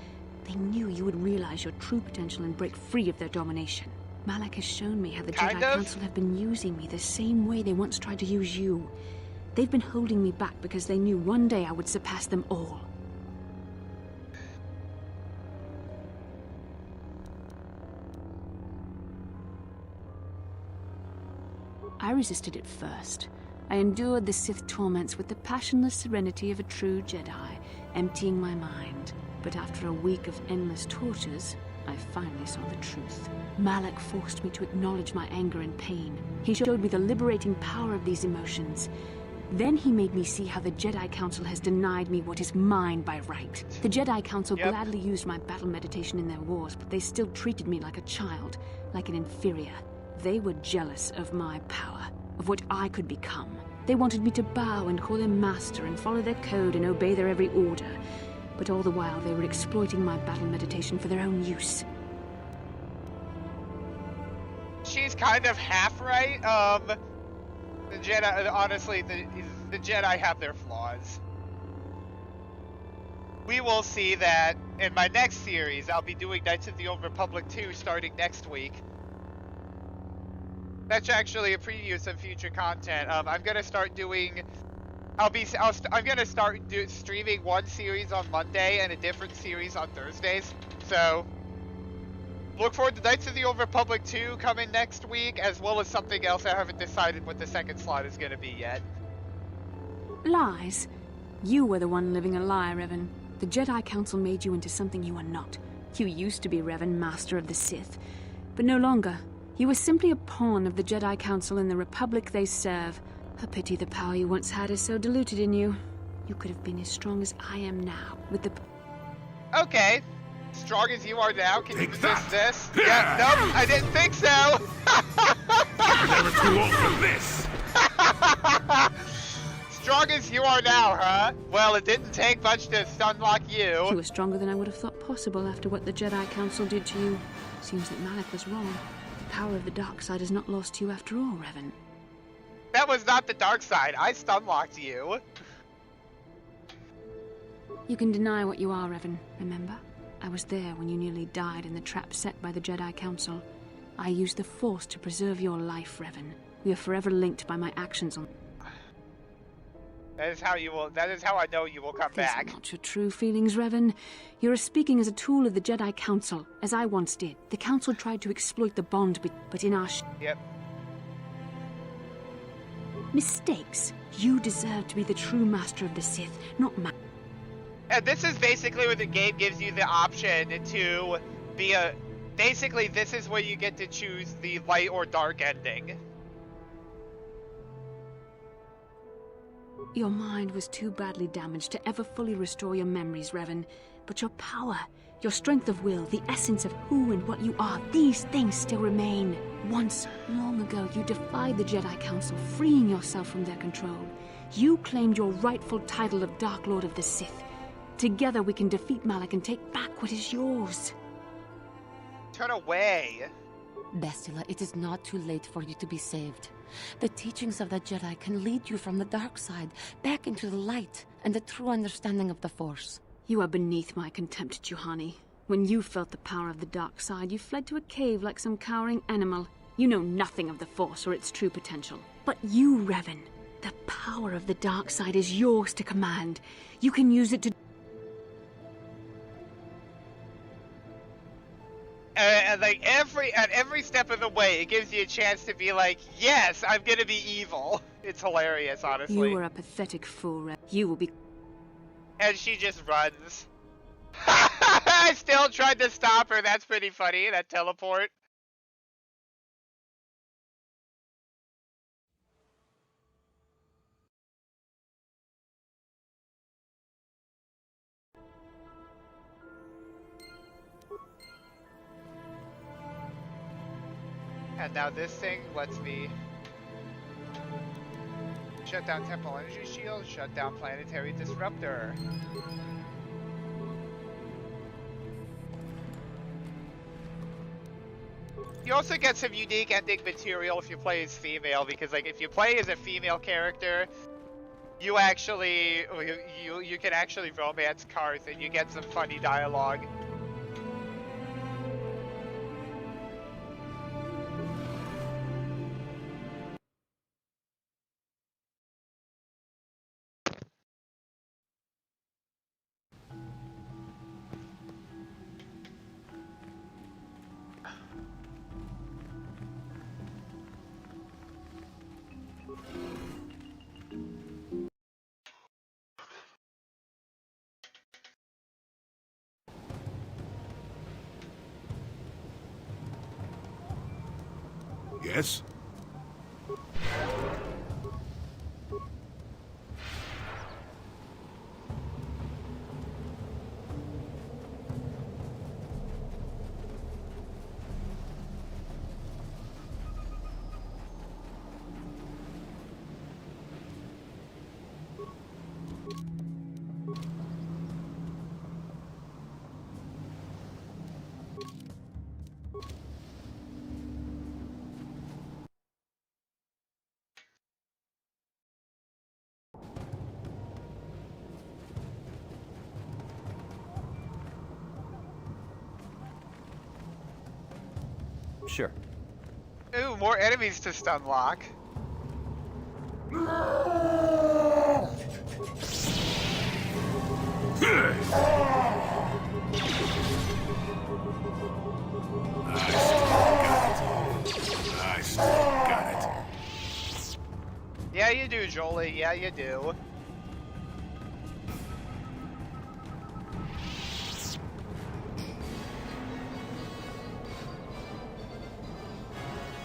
They knew you would realize your true potential and break free of their domination. Malak has shown me how the Jedi Council have been using me the same way they once tried to use you. They've been holding me back because they knew one day I would surpass them all. I resisted at first. I endured the Sith torments with the passionless serenity of a true Jedi, emptying my mind. But after a week of endless tortures, I finally saw the truth. Malak forced me to acknowledge my anger and pain. He showed me the liberating power of these emotions. Then he made me see how the Jedi Council has denied me what is mine by right. The Jedi Council gladly used my battle meditation in their wars, but they still treated me like a child, like an inferior. They were jealous of my power, of what I could become. They wanted me to bow and call them master and follow their code and obey their every order. But all the while they were exploiting my battle meditation for their own use. She's kind of half right. The Jedi, honestly, the Jedi have their flaws. We will see that in my next series. I'll be doing Knights of the Old Republic 2 starting next week. That's actually a preview of some future content. I'm gonna start doing. I'm gonna start streaming one series on Monday and a different series on Thursdays. So look forward to Knights of the Old Republic 2 coming next week, as well as something else. I haven't decided what the second slot is gonna be yet. Lies? You were the one living a lie, Revan. The Jedi Council made you into something you are not. You used to be Revan, Master of the Sith, but no longer. You were simply a pawn of the Jedi Council in the Republic they serve. A pity the power you once had is so diluted in you. You could have been as strong as I am now, with the... Okay. Strong as you are now, can you resist this? Yeah, nope, I didn't think so! Never too old for this! Strong as you are now, huh? Well, it didn't take much to unlock you. You were stronger than I would have thought possible after what the Jedi Council did to you. Seems that Malak was wrong. The power of the dark side is not lost to you after all, Revan. That was not the dark side. I stunlocked you. You can deny what you are, Revan, remember? I was there when you nearly died in the trap set by the Jedi Council. I used the Force to preserve your life, Revan. We are forever linked by my actions on... That is how I know you will come back. These are not your true feelings, Revan. You're speaking as a tool of the Jedi Council, as I once did. The Council tried to exploit the bond, but in our... Yep. Mistakes. You deserve to be the true master of the Sith, not ma... And this is basically where the game gives you the option to be a... Basically, this is where you get to choose the light or dark ending. Your mind was too badly damaged to ever fully restore your memories, Revan. But your power, your strength of will, the essence of who and what you are, these things still remain. Once, long ago, you defied the Jedi Council, freeing yourself from their control. You claimed your rightful title of Dark Lord of the Sith. Together we can defeat Malak and take back what is yours. Turn away. Bastila, it is not too late for you to be saved. The teachings of the Jedi can lead you from the dark side, back into the light, and the true understanding of the Force. You are beneath my contempt, Juhani. When you felt the power of the dark side, you fled to a cave like some cowering animal. You know nothing of the Force or its true potential. But you, Revan, the power of the dark side is yours to command. You can use it to... Like at every step of the way, it gives you a chance to be like, yes, I'm gonna be evil. It's hilarious, honestly. You were a pathetic fool, Revan. You will be... And she just runs. I still tried to stop her. That's pretty funny, that teleport. And now this thing lets me... Shut down temple energy shield. Shut down planetary disruptor. You also get some unique ending material if you play as female, because like if you play as a female character, you actually you can actually romance Karth and you get some funny dialogue. Yes? Sure. Ooh, more enemies to stun lock. I still got it. Yeah, you do, Jolie. Yeah, you do.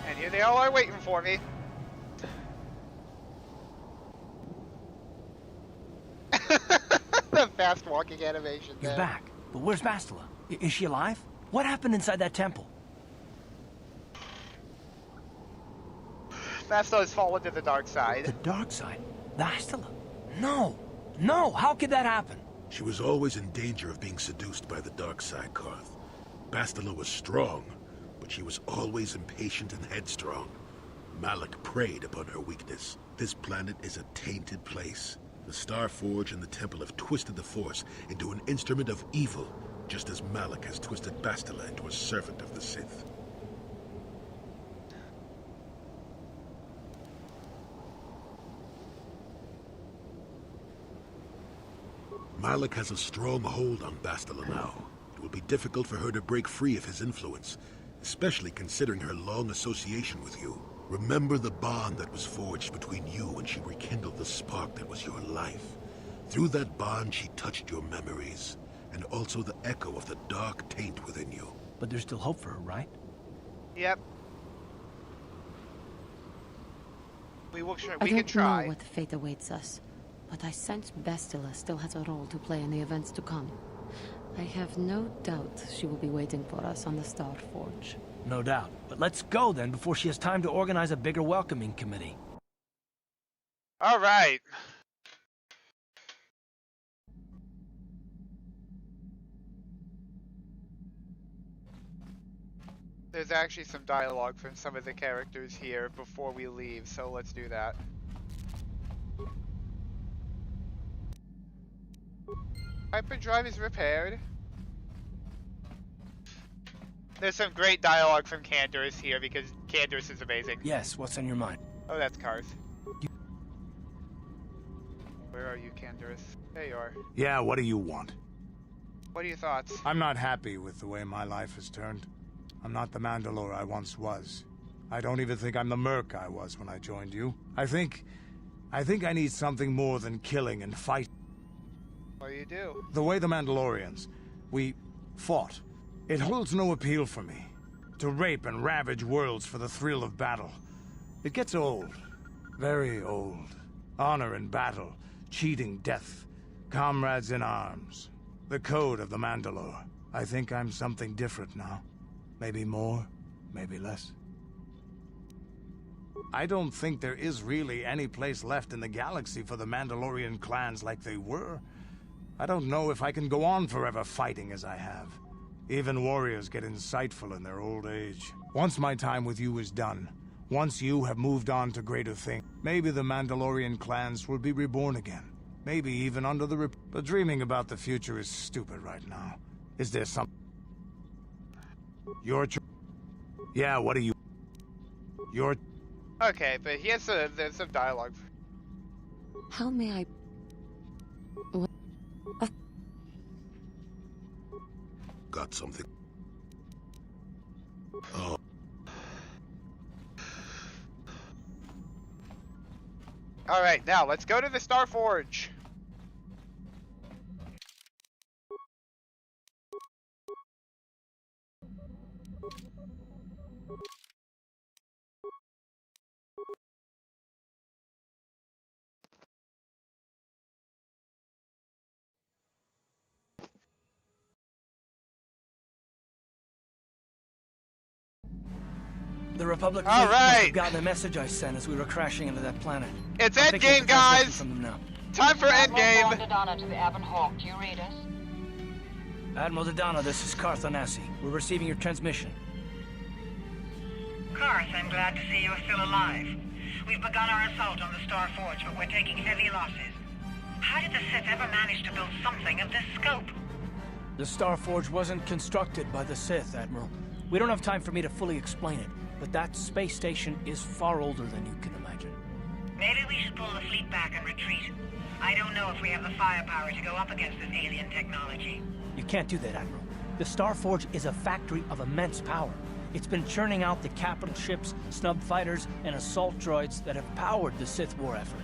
And here they all are waiting for me. The fast walking animation there. You're back. But where's Bastila? Is she alive? What happened inside that temple? Bastila has fallen to the dark side. The dark side? Bastila? No! No! How could that happen? She was always in danger of being seduced by the dark side, Karth. Bastila was strong, but she was always impatient and headstrong. Malak preyed upon her weakness. This planet is a tainted place. The Star Forge and the Temple have twisted the Force into an instrument of evil, just as Malak has twisted Bastila into a servant of the Sith. Malak has a strong hold on Bastila now. It will be difficult for her to break free of his influence, especially considering her long association with you. Remember the bond that was forged between you when she rekindled the spark that was your life. Through that bond, she touched your memories, and also the echo of the dark taint within you. But there's still hope for her, right? Yep. We will try. I We can don't try. know what fate awaits us, but I sense Bastila still has a role to play in the events to come. I have no doubt she will be waiting for us on the Star Forge. No doubt. But let's go then before she has time to organize a bigger welcoming committee. All right. There's actually some dialogue from some of the characters here before we leave, so let's do that. Hyperdrive is repaired. There's some great dialogue from Canderous here because Canderous is amazing. Yes, what's on your mind? Oh, that's Karth. Where are you, Canderous? There you are. Yeah, what do you want? What are your thoughts? I'm not happy with the way my life has turned. I'm not the Mandalore I once was. I don't even think I'm the merc I was when I joined you. I think I need something more than killing and fighting. What do you do? The way the Mandalorians, we fought. It holds no appeal for me. To rape and ravage worlds for the thrill of battle. It gets old. Very old. Honor in battle. Cheating death. Comrades in arms. The code of the Mandalore. I think I'm something different now. Maybe more, maybe less. I don't think there is really any place left in the galaxy for the Mandalorian clans like they were. I don't know if I can go on forever fighting as I have. Even warriors get insightful in their old age. Once my time with you is done, once you have moved on to greater things, maybe the Mandalorian clans will be reborn again. Maybe even under the But dreaming about the future is stupid right now. Is there some... Your choice? Yeah, what do you... Your... Okay, but he has there's some dialogue. How may I... What? Got something. Oh. Alright, now let's go to the Star Forge. The Republic fleet must have gotten the message I sent as we were crashing into that planet. It's I'm endgame, guys! from them now. Time for endgame! Admiral Dodonna to the Avon Hawk. Do you read us? Admiral Dodonna, this is Karth Onasi. We're receiving your transmission. Karth, I'm glad to see you're still alive. We've begun our assault on the Star Forge, but we're taking heavy losses. How did the Sith ever manage to build something of this scope? The Star Forge wasn't constructed by the Sith, Admiral. We don't have time for me to fully explain it, but that space station is far older than you can imagine. Maybe we should pull the fleet back and retreat. I don't know if we have the firepower to go up against this alien technology. You can't do that, Admiral. The Star Forge is a factory of immense power. It's been churning out the capital ships, snub fighters, and assault droids that have powered the Sith war effort.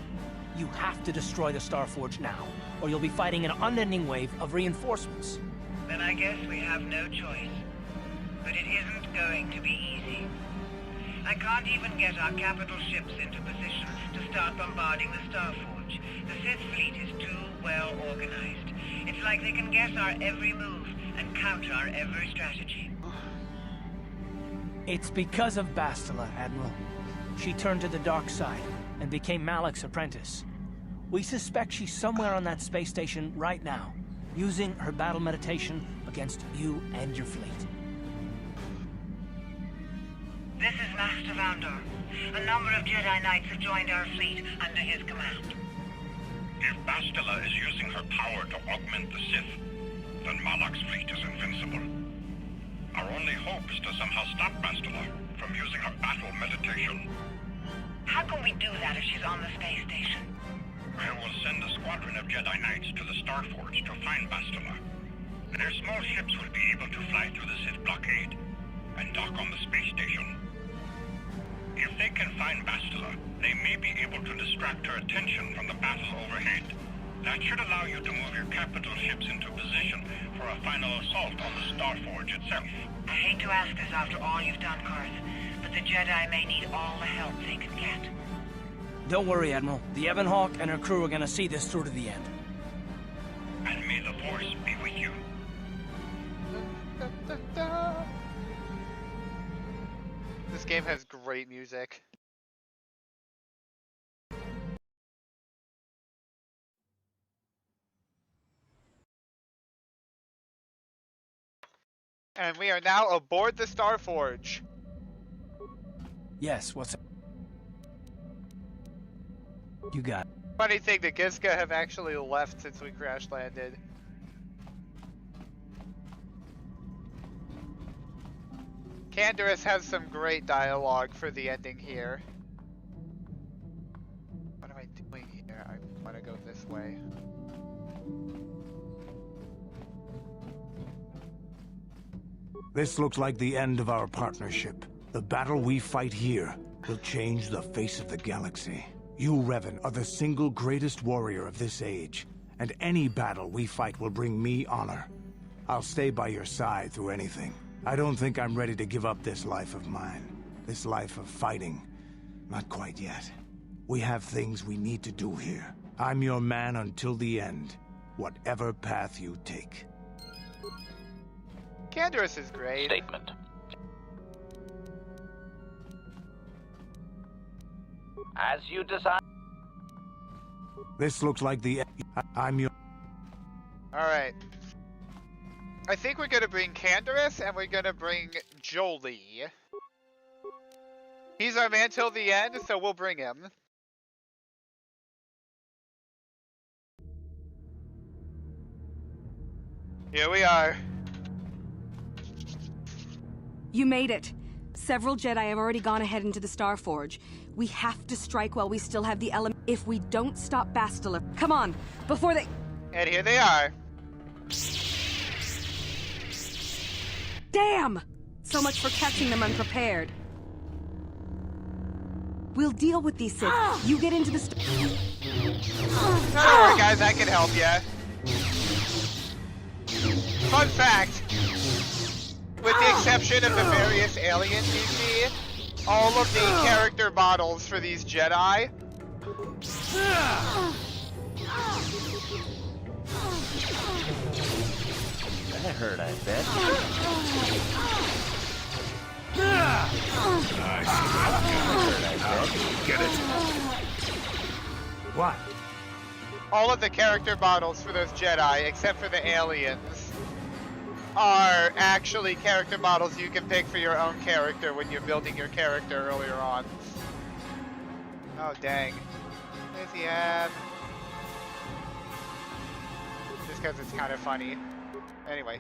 You have to destroy the Star Forge now, or you'll be fighting an unending wave of reinforcements. Then I guess we have no choice. But it isn't going to be easy. I can't even get our capital ships into position to start bombarding the Star Forge. The Sith fleet is too well organized. It's like they can guess our every move and counter our every strategy. It's because of Bastila, Admiral. She turned to the dark side and became Malak's apprentice. We suspect she's somewhere on that space station right now, using her battle meditation against you and your fleet. This is Master Vandor. A number of Jedi Knights have joined our fleet under his command. If Bastila is using her power to augment the Sith, then Malak's fleet is invincible. Our only hope is to somehow stop Bastila from using her battle meditation. How can we do that if she's on the space station? I will send a squadron of Jedi Knights to the Star Forge to find Bastila. Their small ships will be able to fly through the Sith blockade and dock on the space station. If they can find Bastila, they may be able to distract her attention from the battle overhead. That should allow you to move your capital ships into position for a final assault on the Star Forge itself. I hate to ask this after all you've done, Karth, but the Jedi may need all the help they can get. Don't worry, Admiral. The Ebon Hawk and her crew are gonna see this through to the end. And may the Force be with you. This game has great music. And we are now aboard the Star Forge. Yes, what's... You got it. Funny thing, the Gizka have actually left since we crash landed. Canderous has some great dialogue for the ending here. What am I doing here? I want to go this way. This looks like the end of our partnership. The battle we fight here will change the face of the galaxy. You, Revan, are the single greatest warrior of this age, and any battle we fight will bring me honor. I'll stay by your side through anything. I don't think I'm ready to give up this life of mine. This life of fighting. Not quite yet. We have things we need to do here. I'm your man until the end, whatever path you take. Canderous is great. Statement. As you decide. This looks like the... I'm your... Alright. I think we're gonna bring Canderous and we're gonna bring Jolie. He's our man till the end, so we'll bring him. Here we are. You made it. Several Jedi have already gone ahead into the Star Forge. We have to strike while we still have the element. If we don't stop Bastila, come on, before they... And here they are. Damn! So much for catching them unprepared. We'll deal with these Sith. You get into the... Don't worry, guys, I can help ya. Fun fact. With the exception of the various aliens you see, all of the character models for these Jedi That hurt, I bet. Get it. What? all of the character models for those Jedi, except for the aliens, are actually character models you can pick for your own character when you're building your character earlier on. Oh, dang. Where's he at? Just because it's kind of funny. Anyway.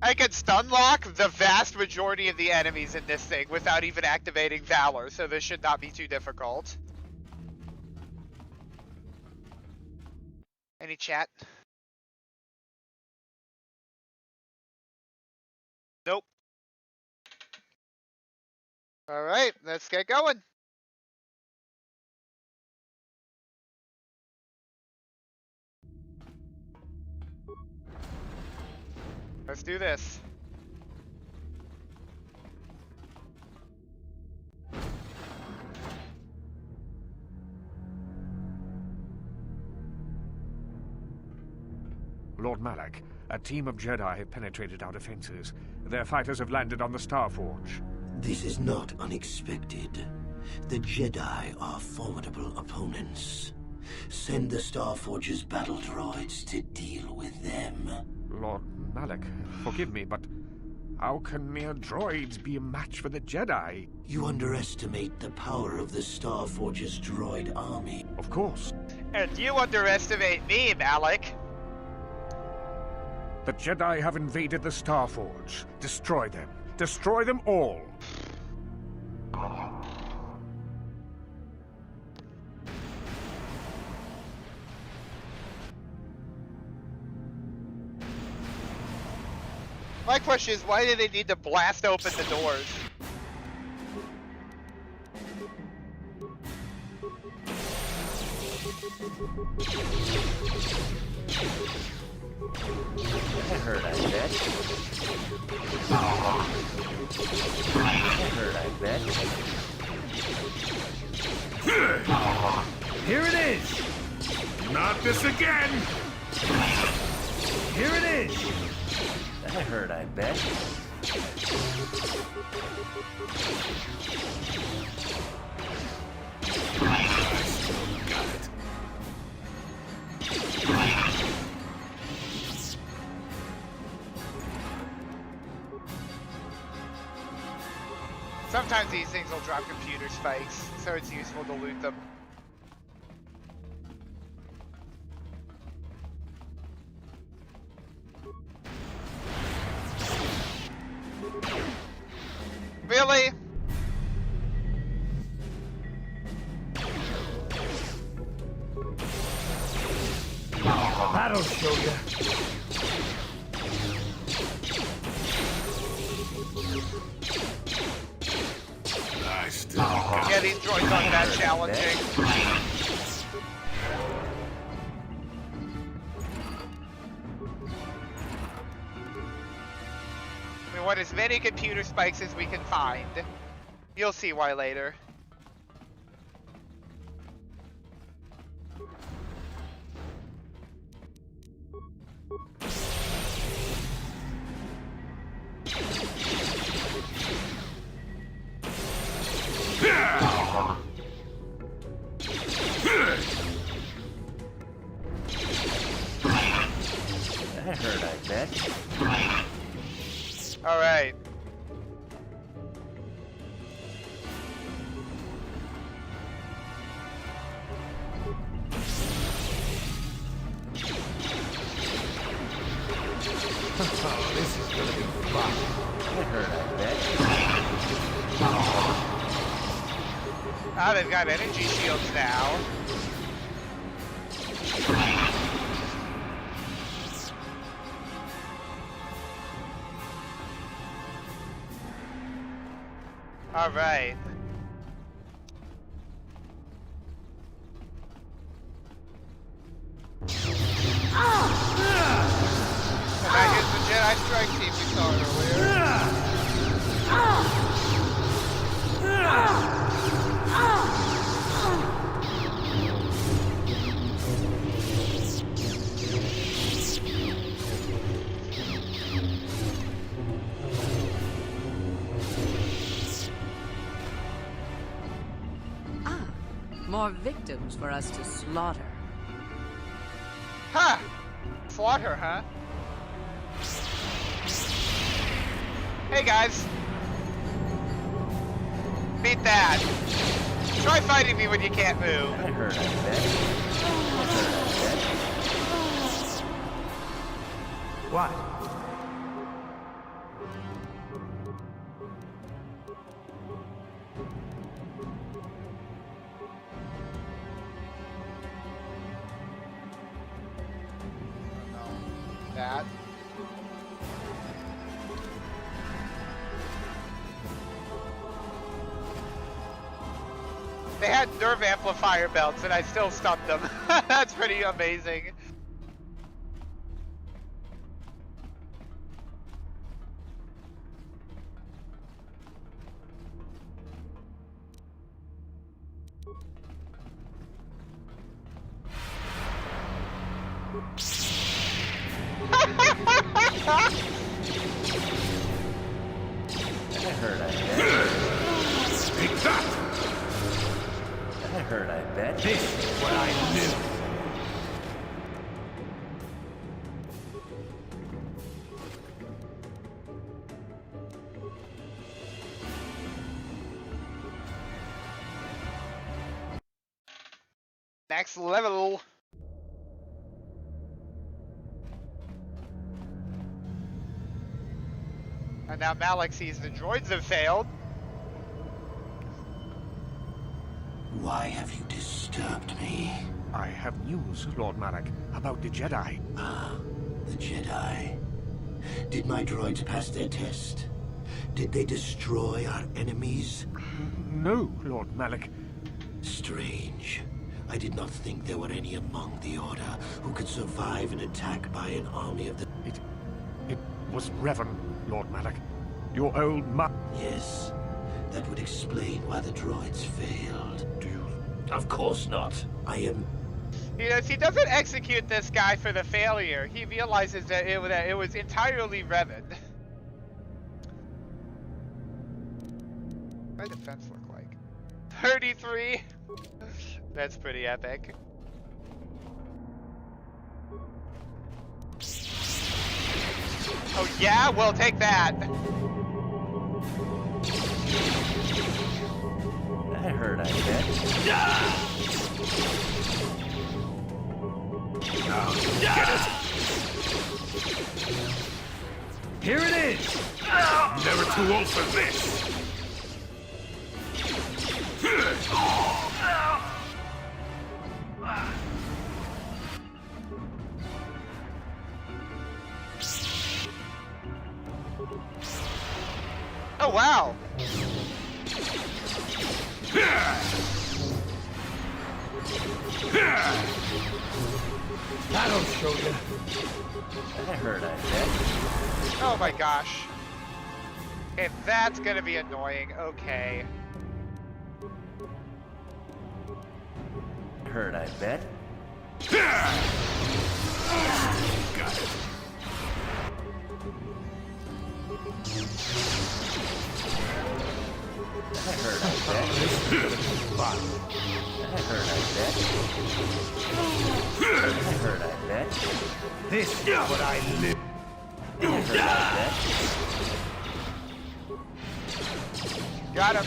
I can stun lock the vast majority of the enemies in this thing without even activating Valor, so this should not be too difficult. Any chat? Nope. Alright, let's get going. Let's do this. Lord Malak, a team of Jedi have penetrated our defenses. Their fighters have landed on the Star Forge. This is not unexpected. The Jedi are formidable opponents. Send the Starforge's battle droids to deal with them. Lord Malak, forgive me, but how can mere droids be a match for the Jedi? You underestimate the power of the Starforge's droid army. Of course. And you underestimate me, Malik. The Jedi have invaded the Star Forge. Destroy them. Destroy them all. My question is, why do they need to blast open the doors? That hurt, I bet. That hurt, I bet. Here it is! Not this again! Here it is! That hurt, I bet. Sometimes these things will drop computer spikes, so it's useful to loot them. Really? That'll show you. Yeah, these droids aren't that challenging. We want as many computer spikes as we can find. You'll see why later. Alright. Oh, this is gonna be fun. It hurt, I bet. Ah, they've got energy shields now. Alright. And that is the Jedi Strike team we saw earlier. More victims for us to slaughter. Ha! Slaughter, huh? Hey guys. Beat that. Try fighting me when you can't move. That hurt, I bet. What? That. They had nerve amplifier belts and I still stunned them. That's pretty amazing. That hurt, I bet. Take that! That hurt, I bet. This is what I knew. Next level. And now Malak sees the droids have failed. Why have you disturbed me? I have news, Lord Malak, about the Jedi. Ah, the Jedi. Did my droids pass their test? Did they destroy our enemies? No, Lord Malak. Strange. I did not think there were any among the Order who could survive an attack by an army of the... It was Revan, Lord Malak. Your old Yes, that would explain why the droids failed. Do you? Of course not. I am... He doesn't execute this guy for the failure. He realizes that it was entirely Revan. What does defense look like? 33? That's pretty epic. Oh yeah? We'll take that. That hurt, I bet. Now, get it! Here it is! Never too old for this! Oh wow! That'll show you. That hurt, I bet. Oh my gosh. If that's gonna be annoying, okay. Hurt, I bet. Got it. That hurt, I bet. That hurt, I bet. That hurt, I bet. This is what I live. That hurt, I bet. Got him.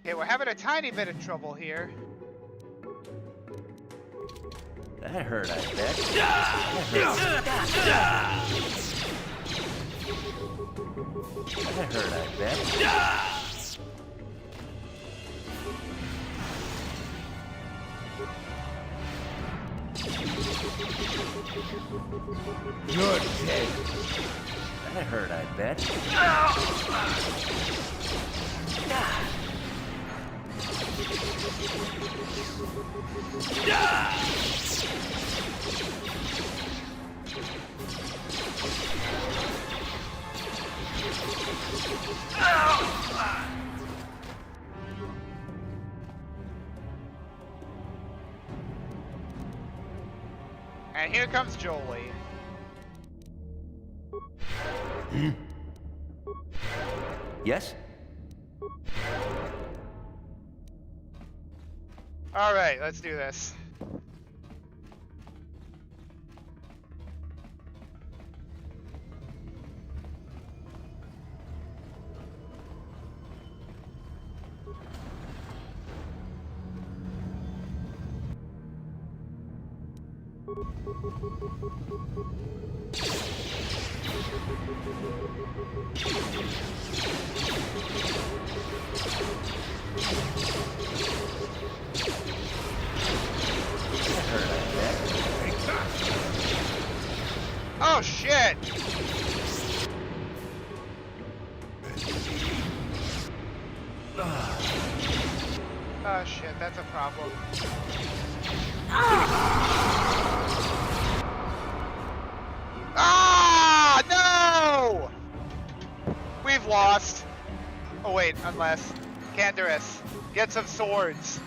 Okay, we're having a tiny bit of trouble here. That hurt, I bet. That hurt, I bet. You're dead. That hurt, I bet. And here comes Jolie. Yes? Alright, let's do this. Oh shit! Oh shit, that's a problem. Ah, no! We've lost. Oh wait, unless Canderous, get some swords.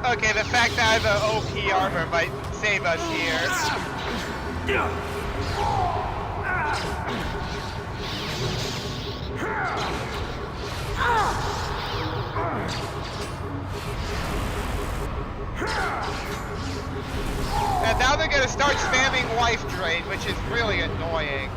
Okay, the fact that I have an OP armor might save us here. And now they're gonna start spamming wife drain, which is really annoying.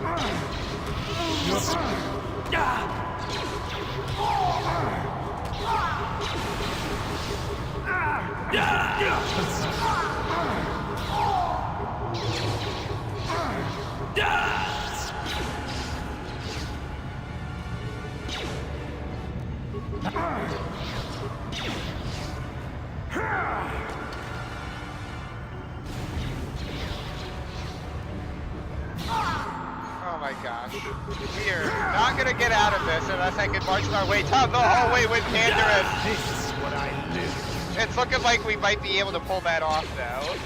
Oh my gosh. We are not gonna get out of this unless I can march my way down the hallway with Canderous. This is what I live. It's looking like we might be able to pull that off though.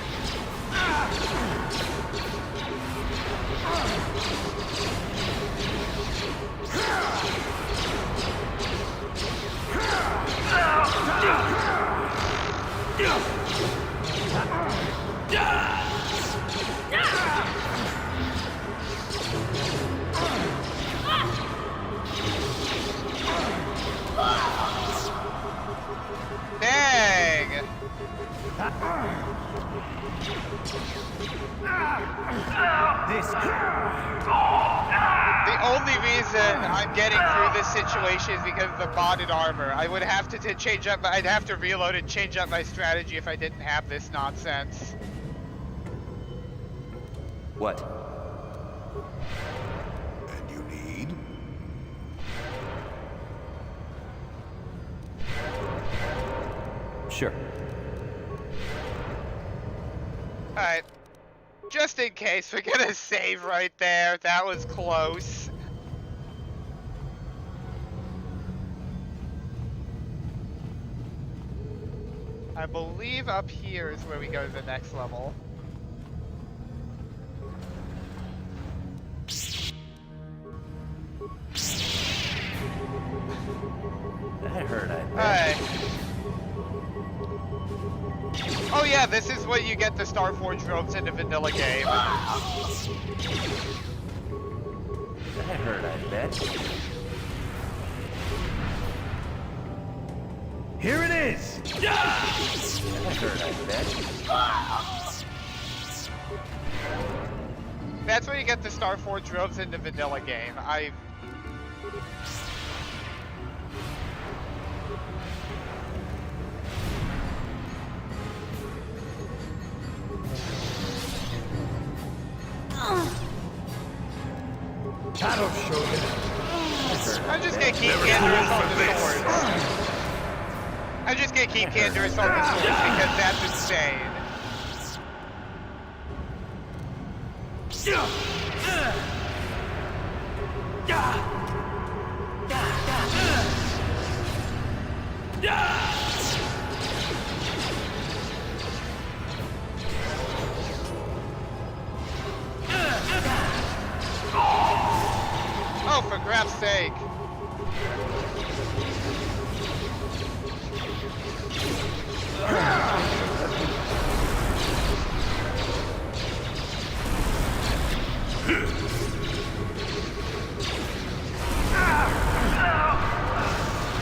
Dang! The only reason I'm getting through this situation is because of the modded armor. I would have to change up. I'd have to reload and change up my strategy if I didn't have this nonsense. What? And you need? Sure. Alright. Just in case, we're gonna save right there. That was close. I I believe up here is where we go to the next level. That hurt, I bet. Alright. Oh yeah, this is what you get the Starforge robes in the vanilla game. That hurt, I bet. Here it is! That hurt, I bet. That's where you get the Starforge robes in the vanilla game. That'll show you. I'm just gonna keep Canderous on the swords. I'm just gonna keep Canderous on the swords because that's insane. Oh, for crap's sake.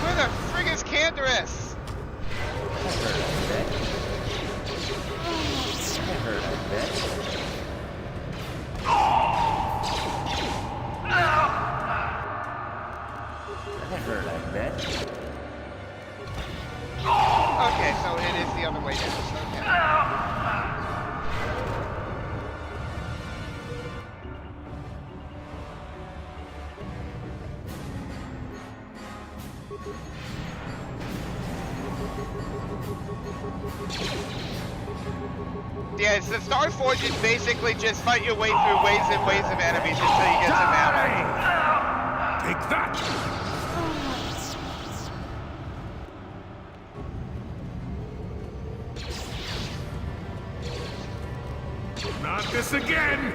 Where the frig is Canderous? That hurt, I bet. That hurt, I bet. Okay, so it is the other way down. Yeah, so Starforge is basically just fight your way through waves and waves of enemies until you get some ammo. Take that! Not this again!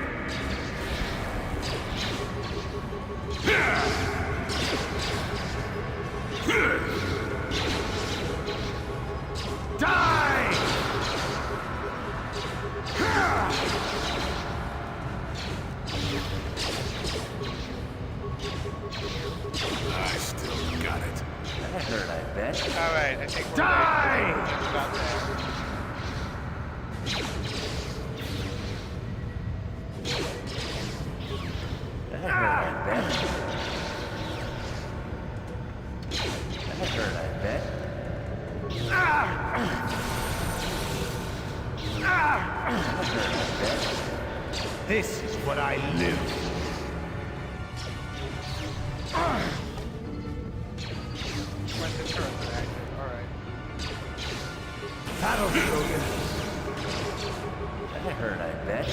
Die! I still got it. That hurt, I bet. Alright, I think we're Die! just about there. That hurt, I bet. That hurt, I bet. That hurt, I bet. This is what I live. When the turrets are active, alright. That'll show you. That hurt, I bet.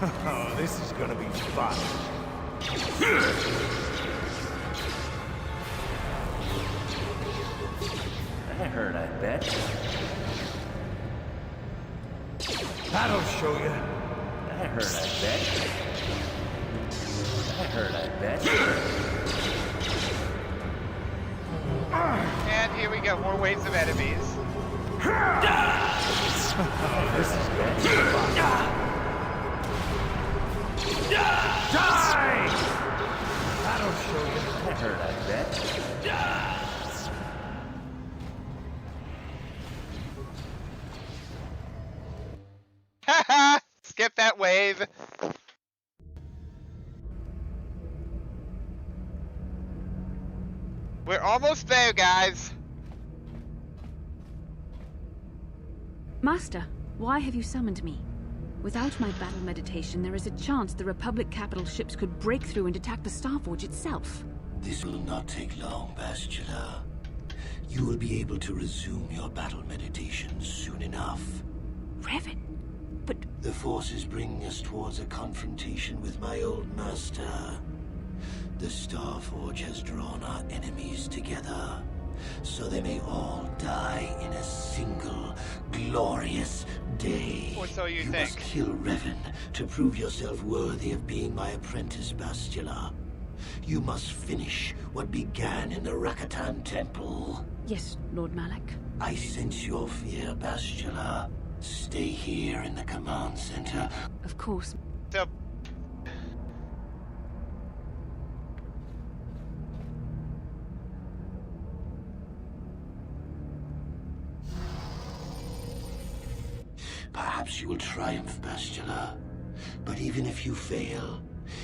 Oh, this is gonna be fun. That hurt, I bet. That'll show you. That hurt, I bet. That hurt, I bet. And here we go, more waves of enemies. Oh, this is gonna be fun. Die! That'll show you. That hurt, I bet. Haha! Skip that wave. We're almost there, guys. Master, why have you summoned me? Without my battle meditation, there is a chance the Republic capital ships could break through and attack the Starforge itself. This will not take long, Bastila. You will be able to resume your battle meditation soon enough. Revan, but... The Force is bringing us towards a confrontation with my old master. The Starforge has drawn our enemies together, so they may all die in a single glorious day. Or so you You think. must kill Revan to prove yourself worthy of being my apprentice, Bastila. You must finish what began in the Rakatan Temple. Yes, Lord Malak. I sense your fear, Bastila. Stay here in the command center. Of course. So, Perhaps you will triumph, Bastila. But even if you fail,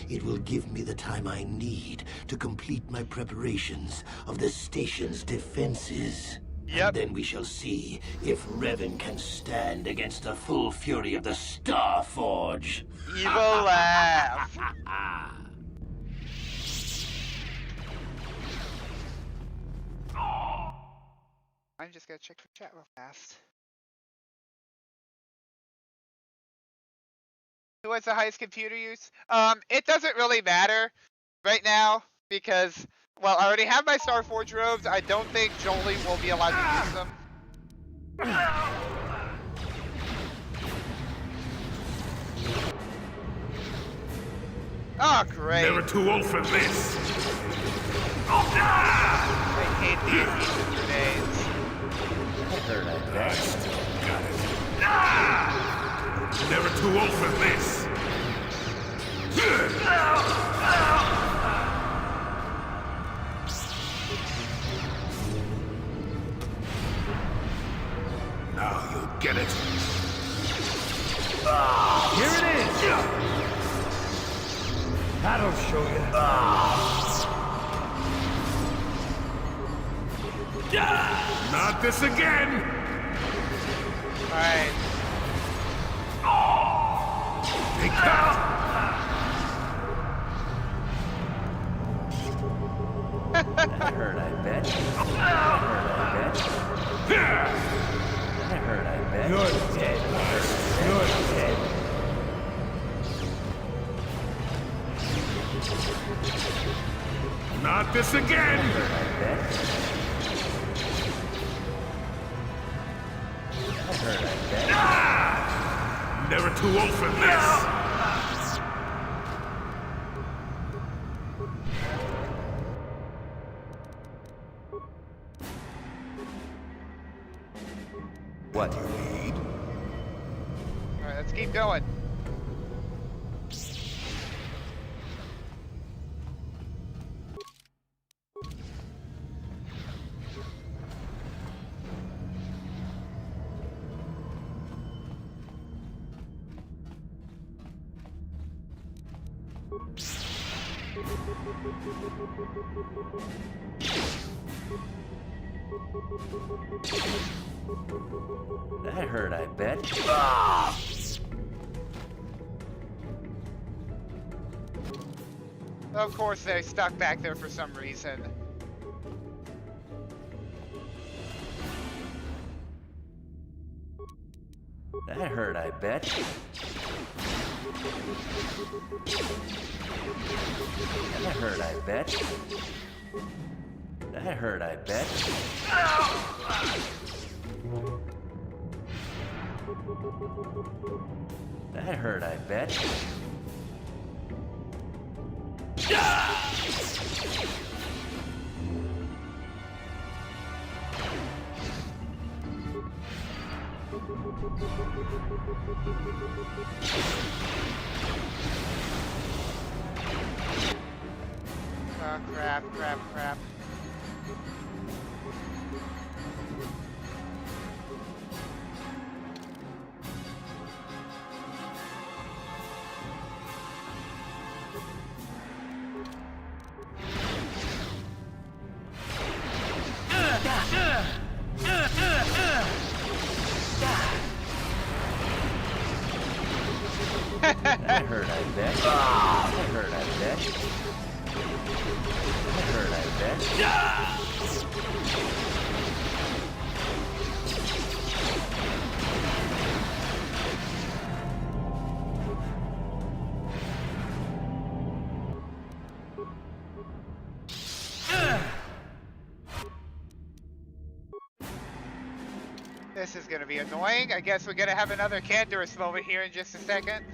it will give me the time I need to complete my preparations of the station's defenses. Yep. And then we shall see if Revan can stand against the full fury of the Starforge. evil laugh. I'm just gonna check the chat real fast. Who has the highest computer use? It doesn't really matter right now because, well, I already have my Starforge robes. I don't think Jolie will be allowed to use them. Oh, great. Never too old for this. I hate these grenades. I still got it. Never too old for this. Now you'll get it. Here it is! That'll show you. Not this again! Alright. Take that! That hurt, I bet. That hurt, I bet. That hurt, I bet. You're dead. You're dead. Not this again! That hurt, I bet. That hurt, I bet. Never too old for this! What do you need? Alright, let's keep going. That hurt, I bet. Of course, they stuck back there for some reason. That hurt, I bet. That hurt, I bet. That hurt, I bet. That hurt, I bet. Oh, crap, crap, crap. That hurt, I bet. That hurt, I bet. That hurt, I bet. This is gonna be annoying. I guess we're gonna have another Canderous moment here in just a second.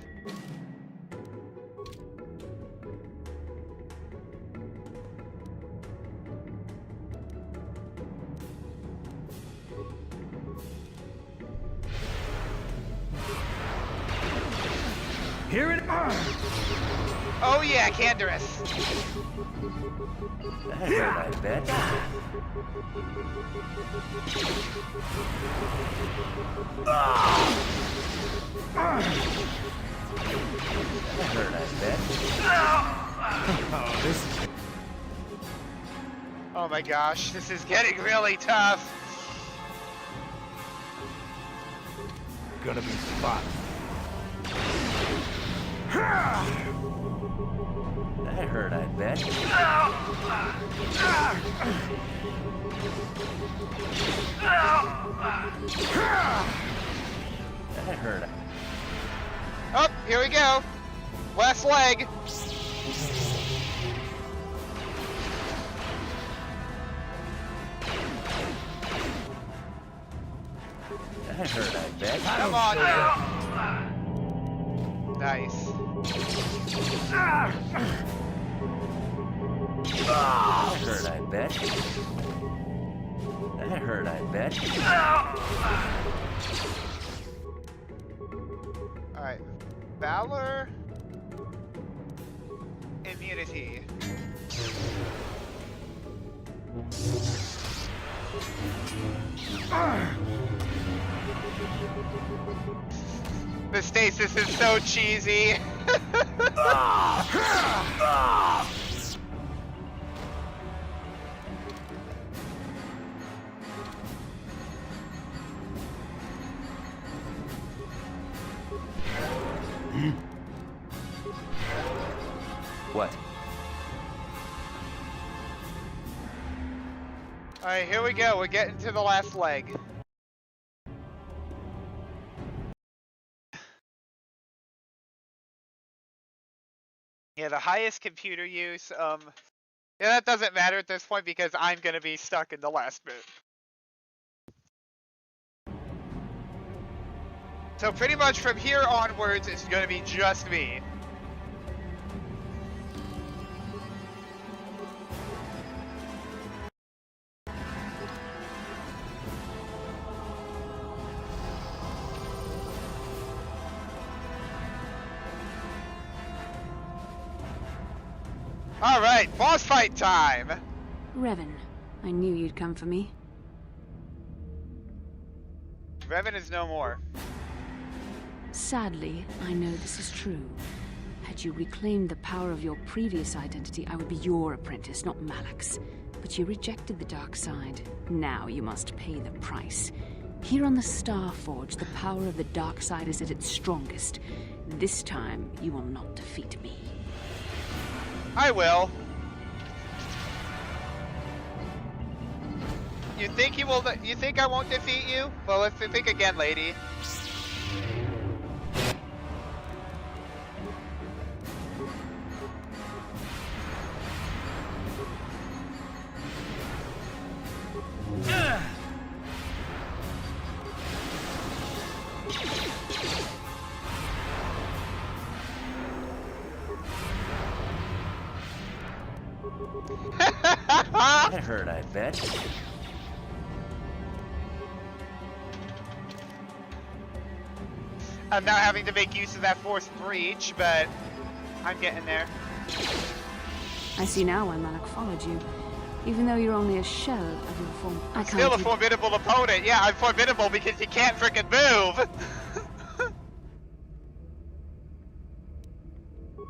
Here it is! Oh yeah, Canderous! That hurt, I bet. That hurt, I bet. Oh, this is... Oh my gosh, this is getting really tough. Gonna be fun. That hurt, I bet. That hurt. Oh, here we go. Last leg. That hurt, I bet. Come on, dude. Nice. That hurt, I bet. That hurt, I bet. Alright. Valor. Immunity. The stasis is so cheesy. What? Alright, here we go. We're getting to the last leg. Yeah, the highest computer use, yeah, that doesn't matter at this point because I'm gonna be stuck in the last bit. So pretty much from here onwards, it's gonna be just me. Alright, boss fight time! Revan, I knew you'd come for me. Revan is no more. Sadly, I know this is true. Had you reclaimed the power of your previous identity, I would be your apprentice, not Malak's. But you rejected the dark side. Now you must pay the price. Here on the Starforge, the power of the dark side is at its strongest. This time, you will not defeat me. I will. You think you will? You think I won't defeat you? Well, let's think again, lady. That hurt, I bet. I'm now having to make use of that forced breach, but I'm getting there. I see now why Malak followed you. Even though you're only a shell of your form, I can't. Still a formidable opponent. Yeah, I'm formidable because you can't frickin' move.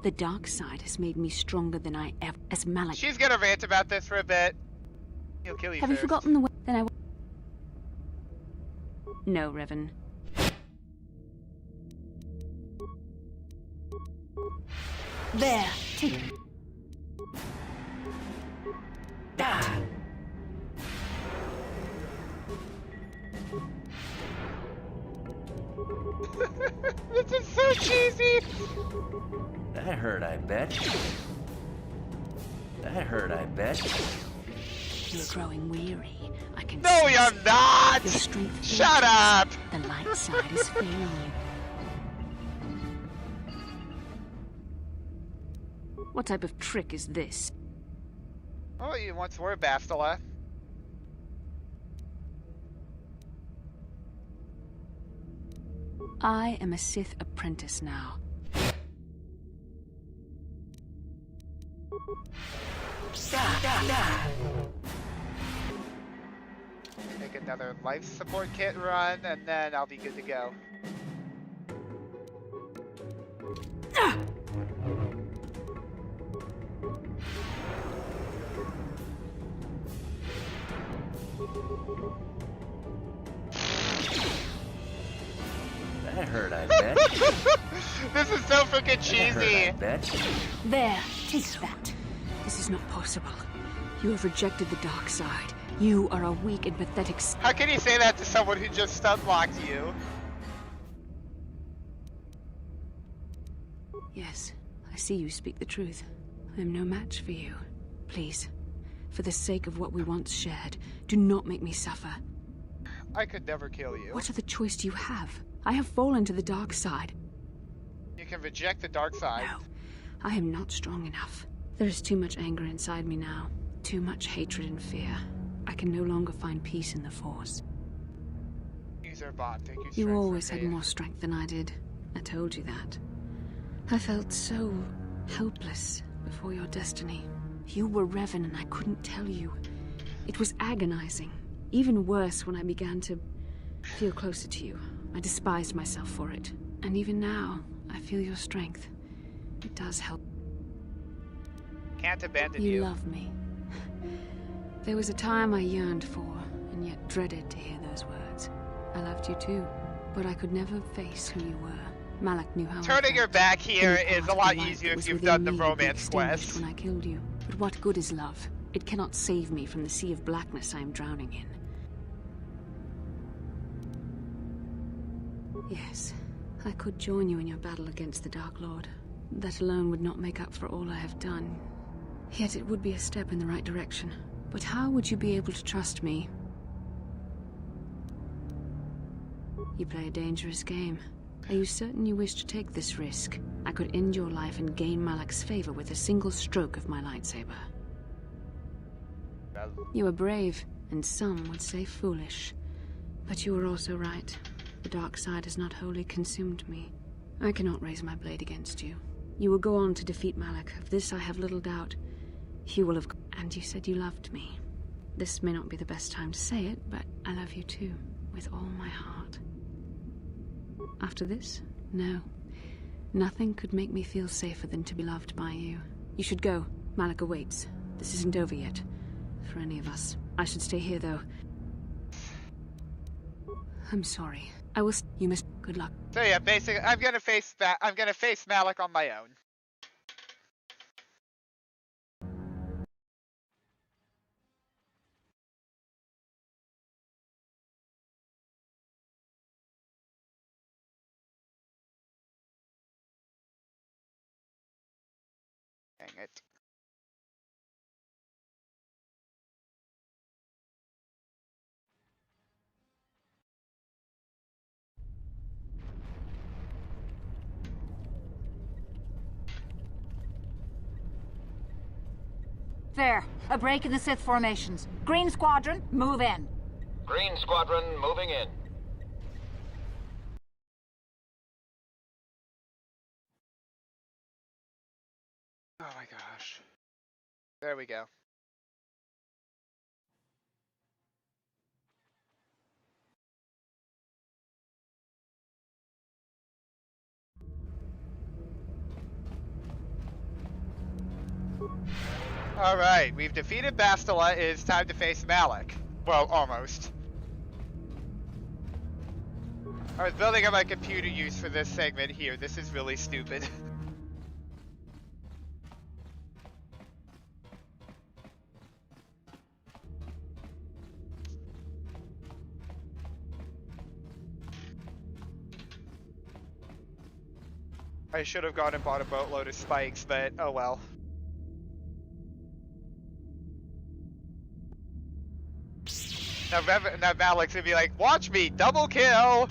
The dark side has made me stronger than I ever. As Malak. She's gonna rant about this for a bit. He'll kill you Have first. you forgotten the way? Then I. No, Revan. There, take it. This is so cheesy. That hurt, I bet. That hurt, I bet. You're growing weary. I can No, sense you're it. not! Your strength Shut falters. up! The light side is failing you. What type of trick is this? Oh, you once were Bastila. I am a Sith apprentice now. Make another life support kit run, and then I'll be good to go. That hurt, I bet. This is so freaking cheesy. I bet. There, take that. This is not possible. You have rejected the dark side. You are a weak and pathetic... How can you say that to someone who just unlocked you? Yes, I see you speak the truth. I am no match for you. Please, for the sake of what we once shared, do not make me suffer. I could never kill you. What other choice do you have? I have fallen to the dark side. You can reject the dark side. No, I am not strong enough. There is too much anger inside me now. Too much hatred and fear. I can no longer find peace in the Force. User bot, thank you. You always had more strength than I did. I told you that. I felt so helpless before your destiny. You were Revan and I couldn't tell you. It was agonizing. Even worse when I began to feel closer to you. I despised myself for it. And even now, I feel your strength. It does help. Can't abandon you. You love me. There was a time I yearned for, and yet dreaded to hear those words. I loved you too, but I could never face who you were. Malak knew how. Turning your back here is a lot easier if you've done the romance quest. When I killed you. But what good is love? It cannot save me from the sea of blackness I am drowning in. Yes, I could join you in your battle against the Dark Lord. That alone would not make up for all I have done. Yet it would be a step in the right direction. But how would you be able to trust me? You play a dangerous game. Are you certain you wish to take this risk? I could end your life and gain Malak's favor with a single stroke of my lightsaber. You are brave, and some would say foolish. But you are also right. The dark side has not wholly consumed me. I cannot raise my blade against you. You will go on to defeat Malak. Of this I have little doubt. You will have... And you said you loved me. This may not be the best time to say it, but I love you too, with all my heart. After this? No. Nothing could make me feel safer than to be loved by you. You should go. Malak awaits. This isn't over yet. For any of us. I should stay here, though. I'm sorry. I will... You must... Good luck. So yeah, basically, I'm gonna face Malak on my own. Dang it. There. A break in the Sith formations. Green Squadron, move in. Green Squadron moving in. Oh my gosh. There we go. Alright, we've defeated Bastila. It is time to face Malak. Well, almost. I was building up my computer use for this segment here. This is really stupid. I should have gone and bought a boatload of spikes, but oh well. Now Malik's gonna be like, watch me, double kill!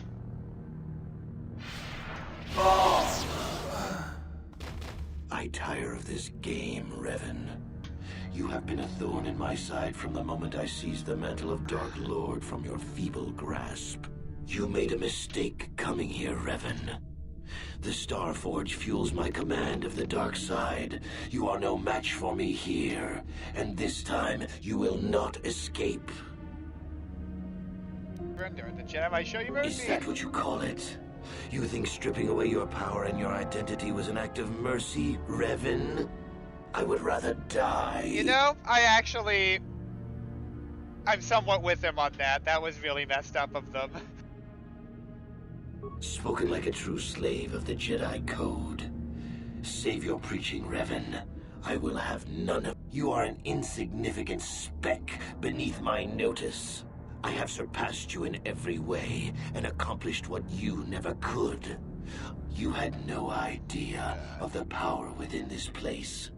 I tire of this game, Revan. You have been a thorn in my side from the moment I seized the mantle of Dark Lord from your feeble grasp. You made a mistake coming here, Revan. The Starforge fuels my command of the dark side. You are no match for me here, and this time you will not escape. Surrender, the Jedi might show you mercy. Is that what you call it? You think stripping away your power and your identity was an act of mercy, Revan? I would rather die. You know, I'm somewhat with him on that. That was really messed up of them. Spoken like a true slave of the Jedi Code. Save your preaching, Revan. I will have none of... You are an insignificant speck beneath my notice. I have surpassed you in every way and accomplished what you never could. You had no idea of the power within this place.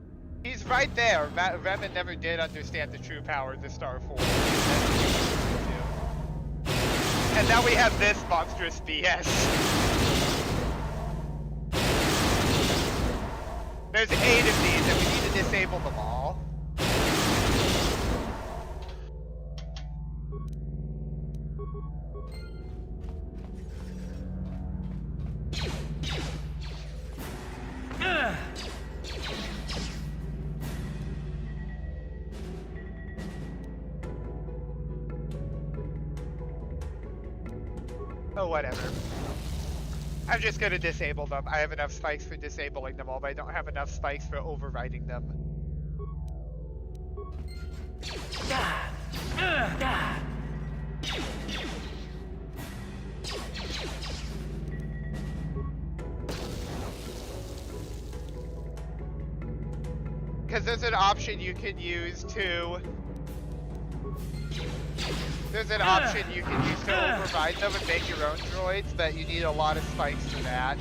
He's right there. Revan never did understand the true power of the Star Force. And now we have this monstrous BS. There's 8 of these and we need to disable them all. Oh, whatever. I'm just gonna disable them. I have enough spikes for disabling them all, but I don't have enough spikes for overriding them. Because there's an option you can use to... There's an option you can use to override them and make your own droids, but you need a lot of spikes for that.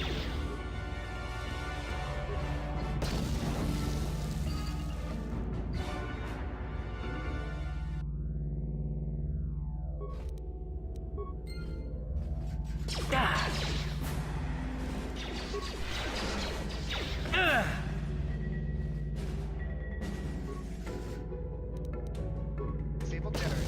Disable generator.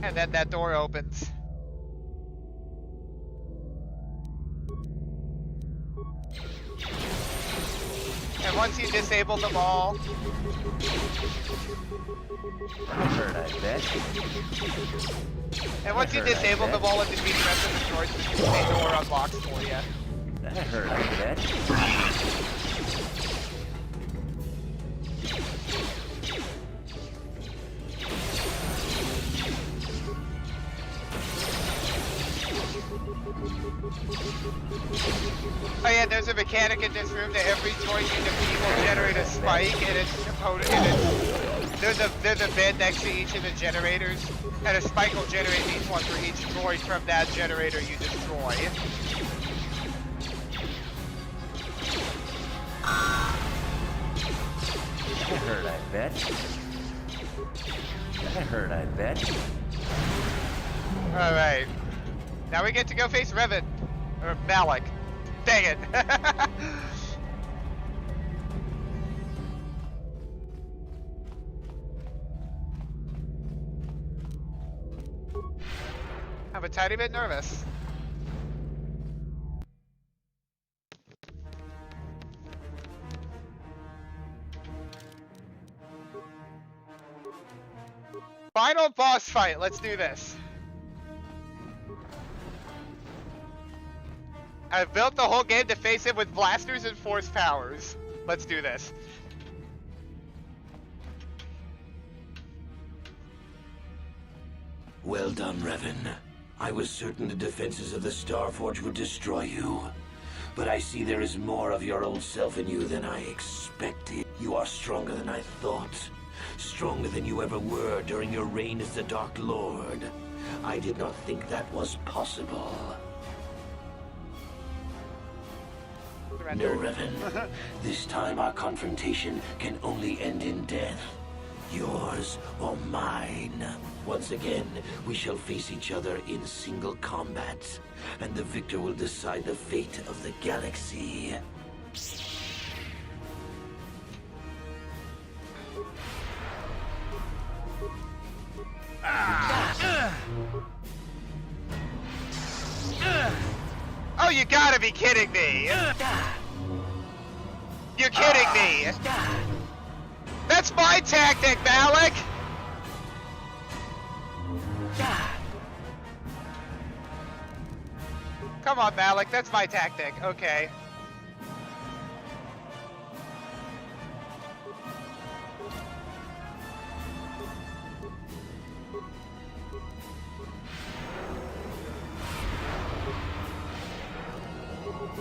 And then that door opens. And once you disable them all... That hurt, I bet. And once you disable them all and defeat the rest of the droids, the door unlocks for you. That hurt, I bet. Oh yeah, there's a mechanic in this room that every droid you defeat will generate a spike, and its opponent, there's a bed next to each of the generators, and a spike will generate each one for each droid from that generator you destroy. That hurt, I bet. That hurt, I bet. Alright. Now we get to go face Revan. Or Malik. Dang it! I'm a tiny bit nervous. Final boss fight, let's do this. I've built the whole game to face him with blasters and force powers. Let's do this. Well done, Revan. I was certain the defenses of the Starforge would destroy you. But I see there is more of your old self in you than I expected. You are stronger than I thought. Stronger than you ever were during your reign as the Dark Lord. I did not think that was possible. No, Revan. This time our confrontation can only end in death. Yours or mine. Once again, we shall face each other in single combat, and the victor will decide the fate of the galaxy. Oh, you gotta be kidding me! You're kidding me! That's my tactic, Malik! Come on, Malik, that's my tactic. Okay.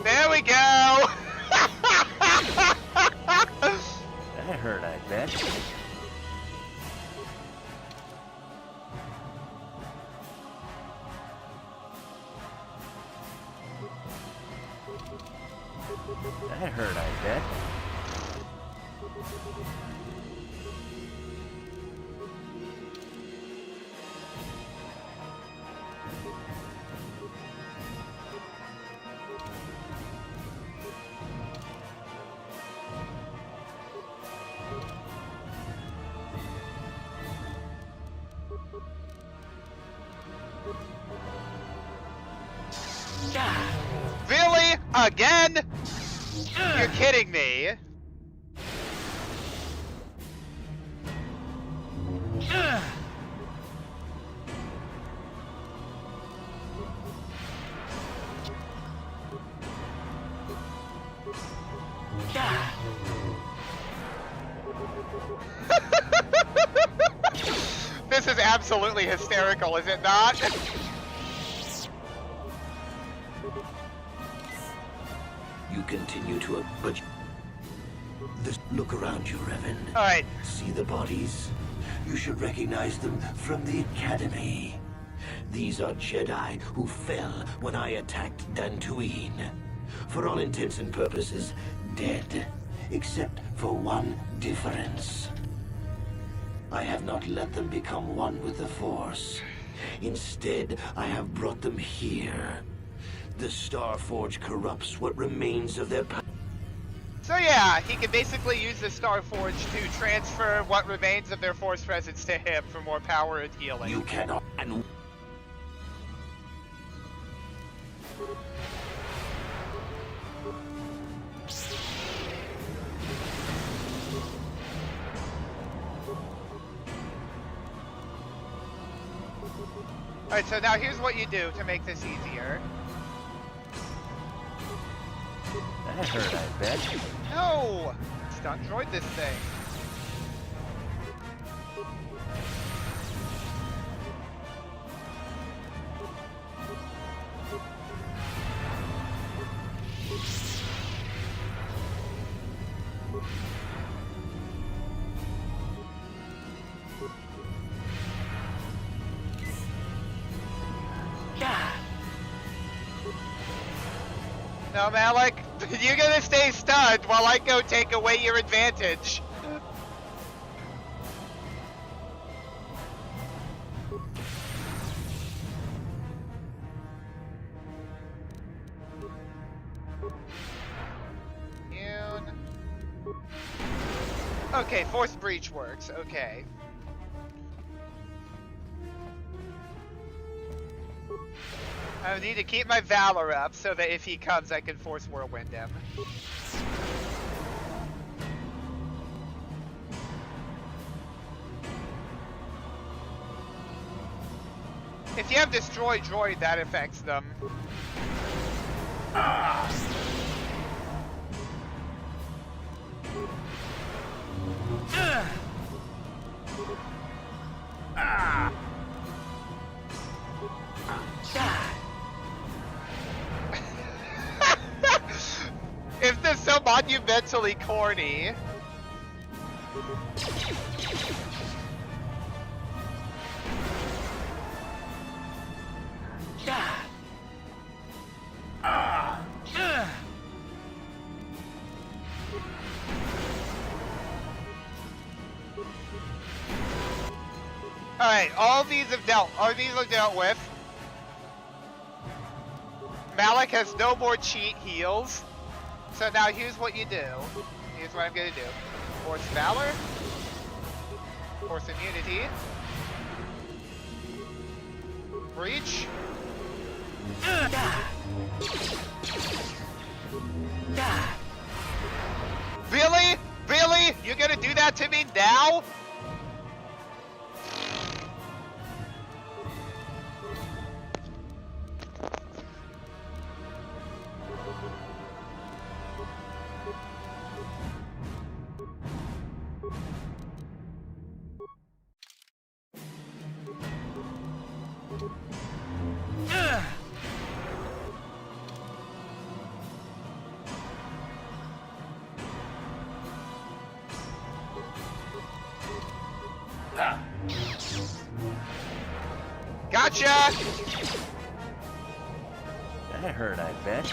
There we go! That hurt, I bet. That hurt, I bet. Really? Again? You're kidding me. This is absolutely hysterical, is it not? You continue to, but look around you, Revan. All right. See the bodies? You should recognize them from the Academy. These are Jedi who fell when I attacked Dantooine. For all intents and purposes, dead, except for one difference. I have not let them become one with the Force. Instead, I have brought them here. The Starforge corrupts what remains of their power. So yeah, he can basically use the Starforge to transfer what remains of their Force presence to him for more power and healing. You cannot. And Alright, so now here's what you do to make this easier. That hurt, I bet. No! Stunt droid this thing. No, Malik, you're gonna stay stunned while I go take away your advantage. Okay, Force Breach works, okay. I need to keep my Valor up so that if he comes, I can Force Whirlwind him. If you have Destroy Droid, that affects them. If this is so monumentally corny. Alright, all these are dealt with. Malik has no more cheat heals. So now here's what you do. Here's what I'm gonna do. Force Valor. Force Immunity. Breach. Really? Really? You're gonna do that to me now? Gotcha! That hurt, I bet.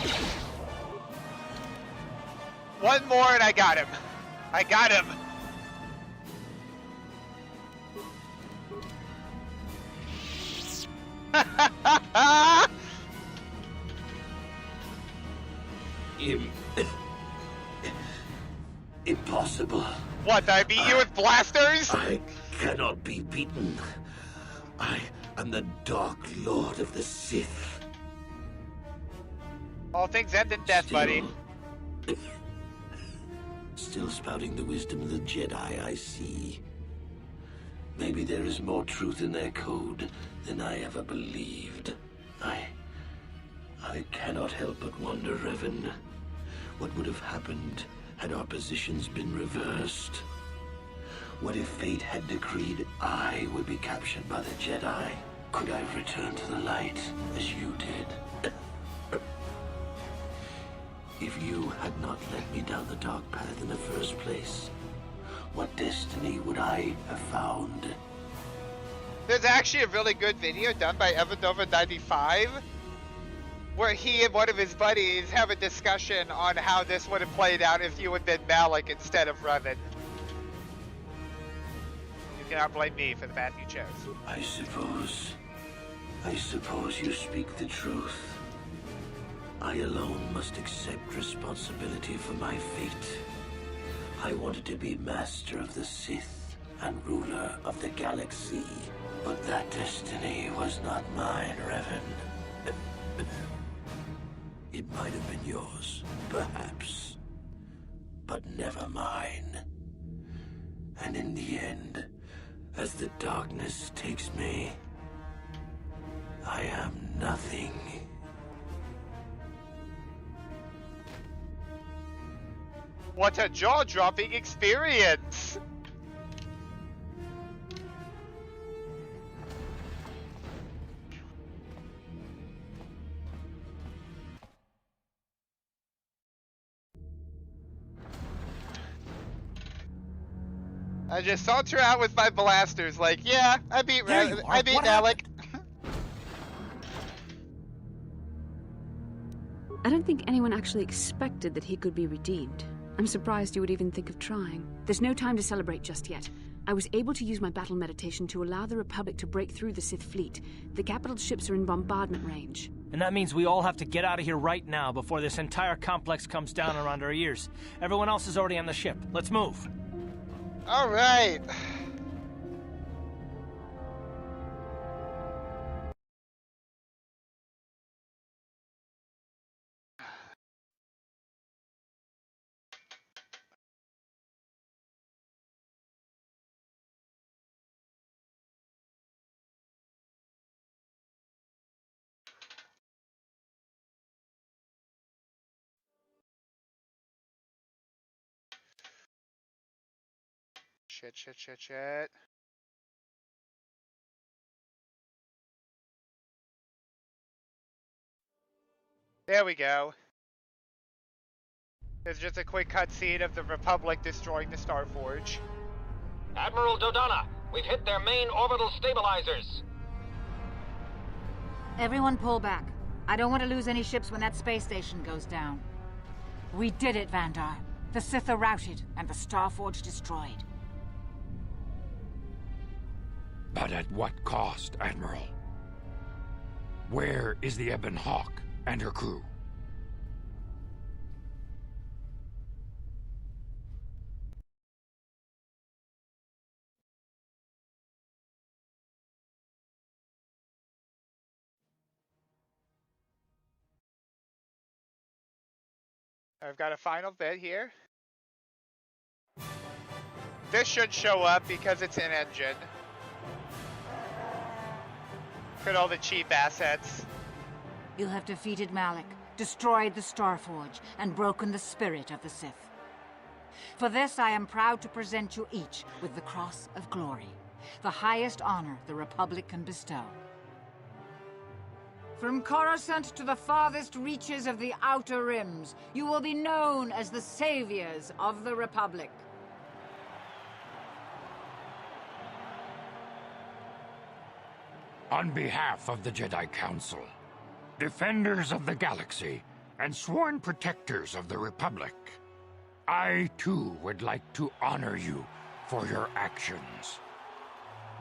One more and I got him. I got him. Impossible. What, I beat you with blasters? I cannot be beaten. I am the Dark Lord of the Sith. All things end in death, buddy. Still spouting the wisdom of the Jedi, I see. Maybe there is more truth in their code than I ever believed. I cannot help but wonder, Revan, what would have happened had our positions been reversed? What if fate had decreed I would be captured by the Jedi? Could I have returned to the light as you did? If you had not led me down the dark path in the first place, what destiny would I have found? There's actually a really good video done by Evanova95 where he and one of his buddies have a discussion on how this would have played out if you had been Malik instead of Revan. You cannot blame me for the path you chose. I suppose you speak the truth. I alone must accept responsibility for my fate. I wanted to be master of the Sith and ruler of the galaxy, but that destiny was not mine, Revan. It might have been yours, perhaps, but never mine. And in the end, as the darkness takes me, I am nothing. What a jaw-dropping experience! I just saunter out with my blasters like, yeah, I beat Alec. I don't think anyone actually expected that he could be redeemed. I'm surprised you would even think of trying. There's no time to celebrate just yet. I was able to use my battle meditation to allow the Republic to break through the Sith fleet. The capital ships are in bombardment range. And that means we all have to get out of here right now before this entire complex comes down around our ears. Everyone else is already on the ship. Let's move. All right. Shit. There we go. It's just a quick cutscene of the Republic destroying the Starforge. Admiral Dodonna, we've hit their main orbital stabilizers. Everyone pull back. I don't want to lose any ships when that space station goes down. We did it, Vandar. The Sith are routed, and the Starforge destroyed. But at what cost, Admiral? Where is the Ebon Hawk and her crew? I've got a final bit here. This should show up because it's an engine. Look at all the cheap assets. You have defeated Malak, destroyed the Starforge, and broken the spirit of the Sith. For this, I am proud to present you each with the Cross of Glory, the highest honor the Republic can bestow. From Coruscant to the farthest reaches of the Outer Rims, you will be known as the saviors of the Republic. On behalf of the Jedi Council, defenders of the galaxy, and sworn protectors of the Republic, I too would like to honor you for your actions.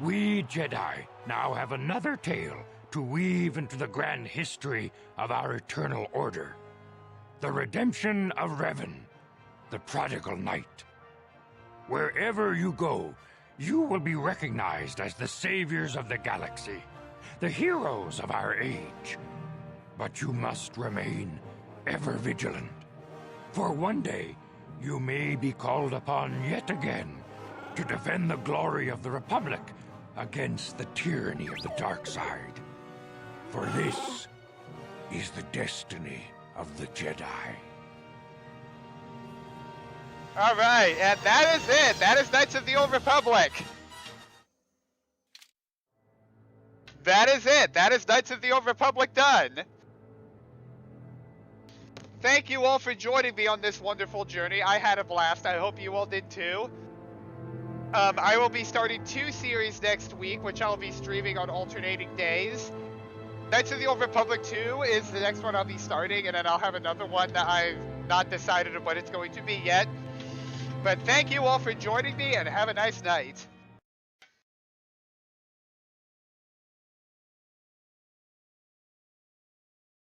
We Jedi now have another tale to weave into the grand history of our eternal order. The redemption of Revan, the Prodigal Knight. Wherever you go, you will be recognized as the saviors of the galaxy, the heroes of our age. But you must remain ever vigilant, for one day you may be called upon yet again to defend the glory of the Republic against the tyranny of the dark side. For this is the destiny of the Jedi. Alright, and that is it! That is Knights of the Old Republic! That is it! That is Knights of the Old Republic done! Thank you all for joining me on this wonderful journey. I had a blast. I hope you all did too. I will be starting 2 series next week, which I'll be streaming on alternating days. Knights of the Old Republic 2 is the next one I'll be starting, and then I'll have another one that I've not decided on what it's going to be yet. But thank you all for joining me, and have a nice night.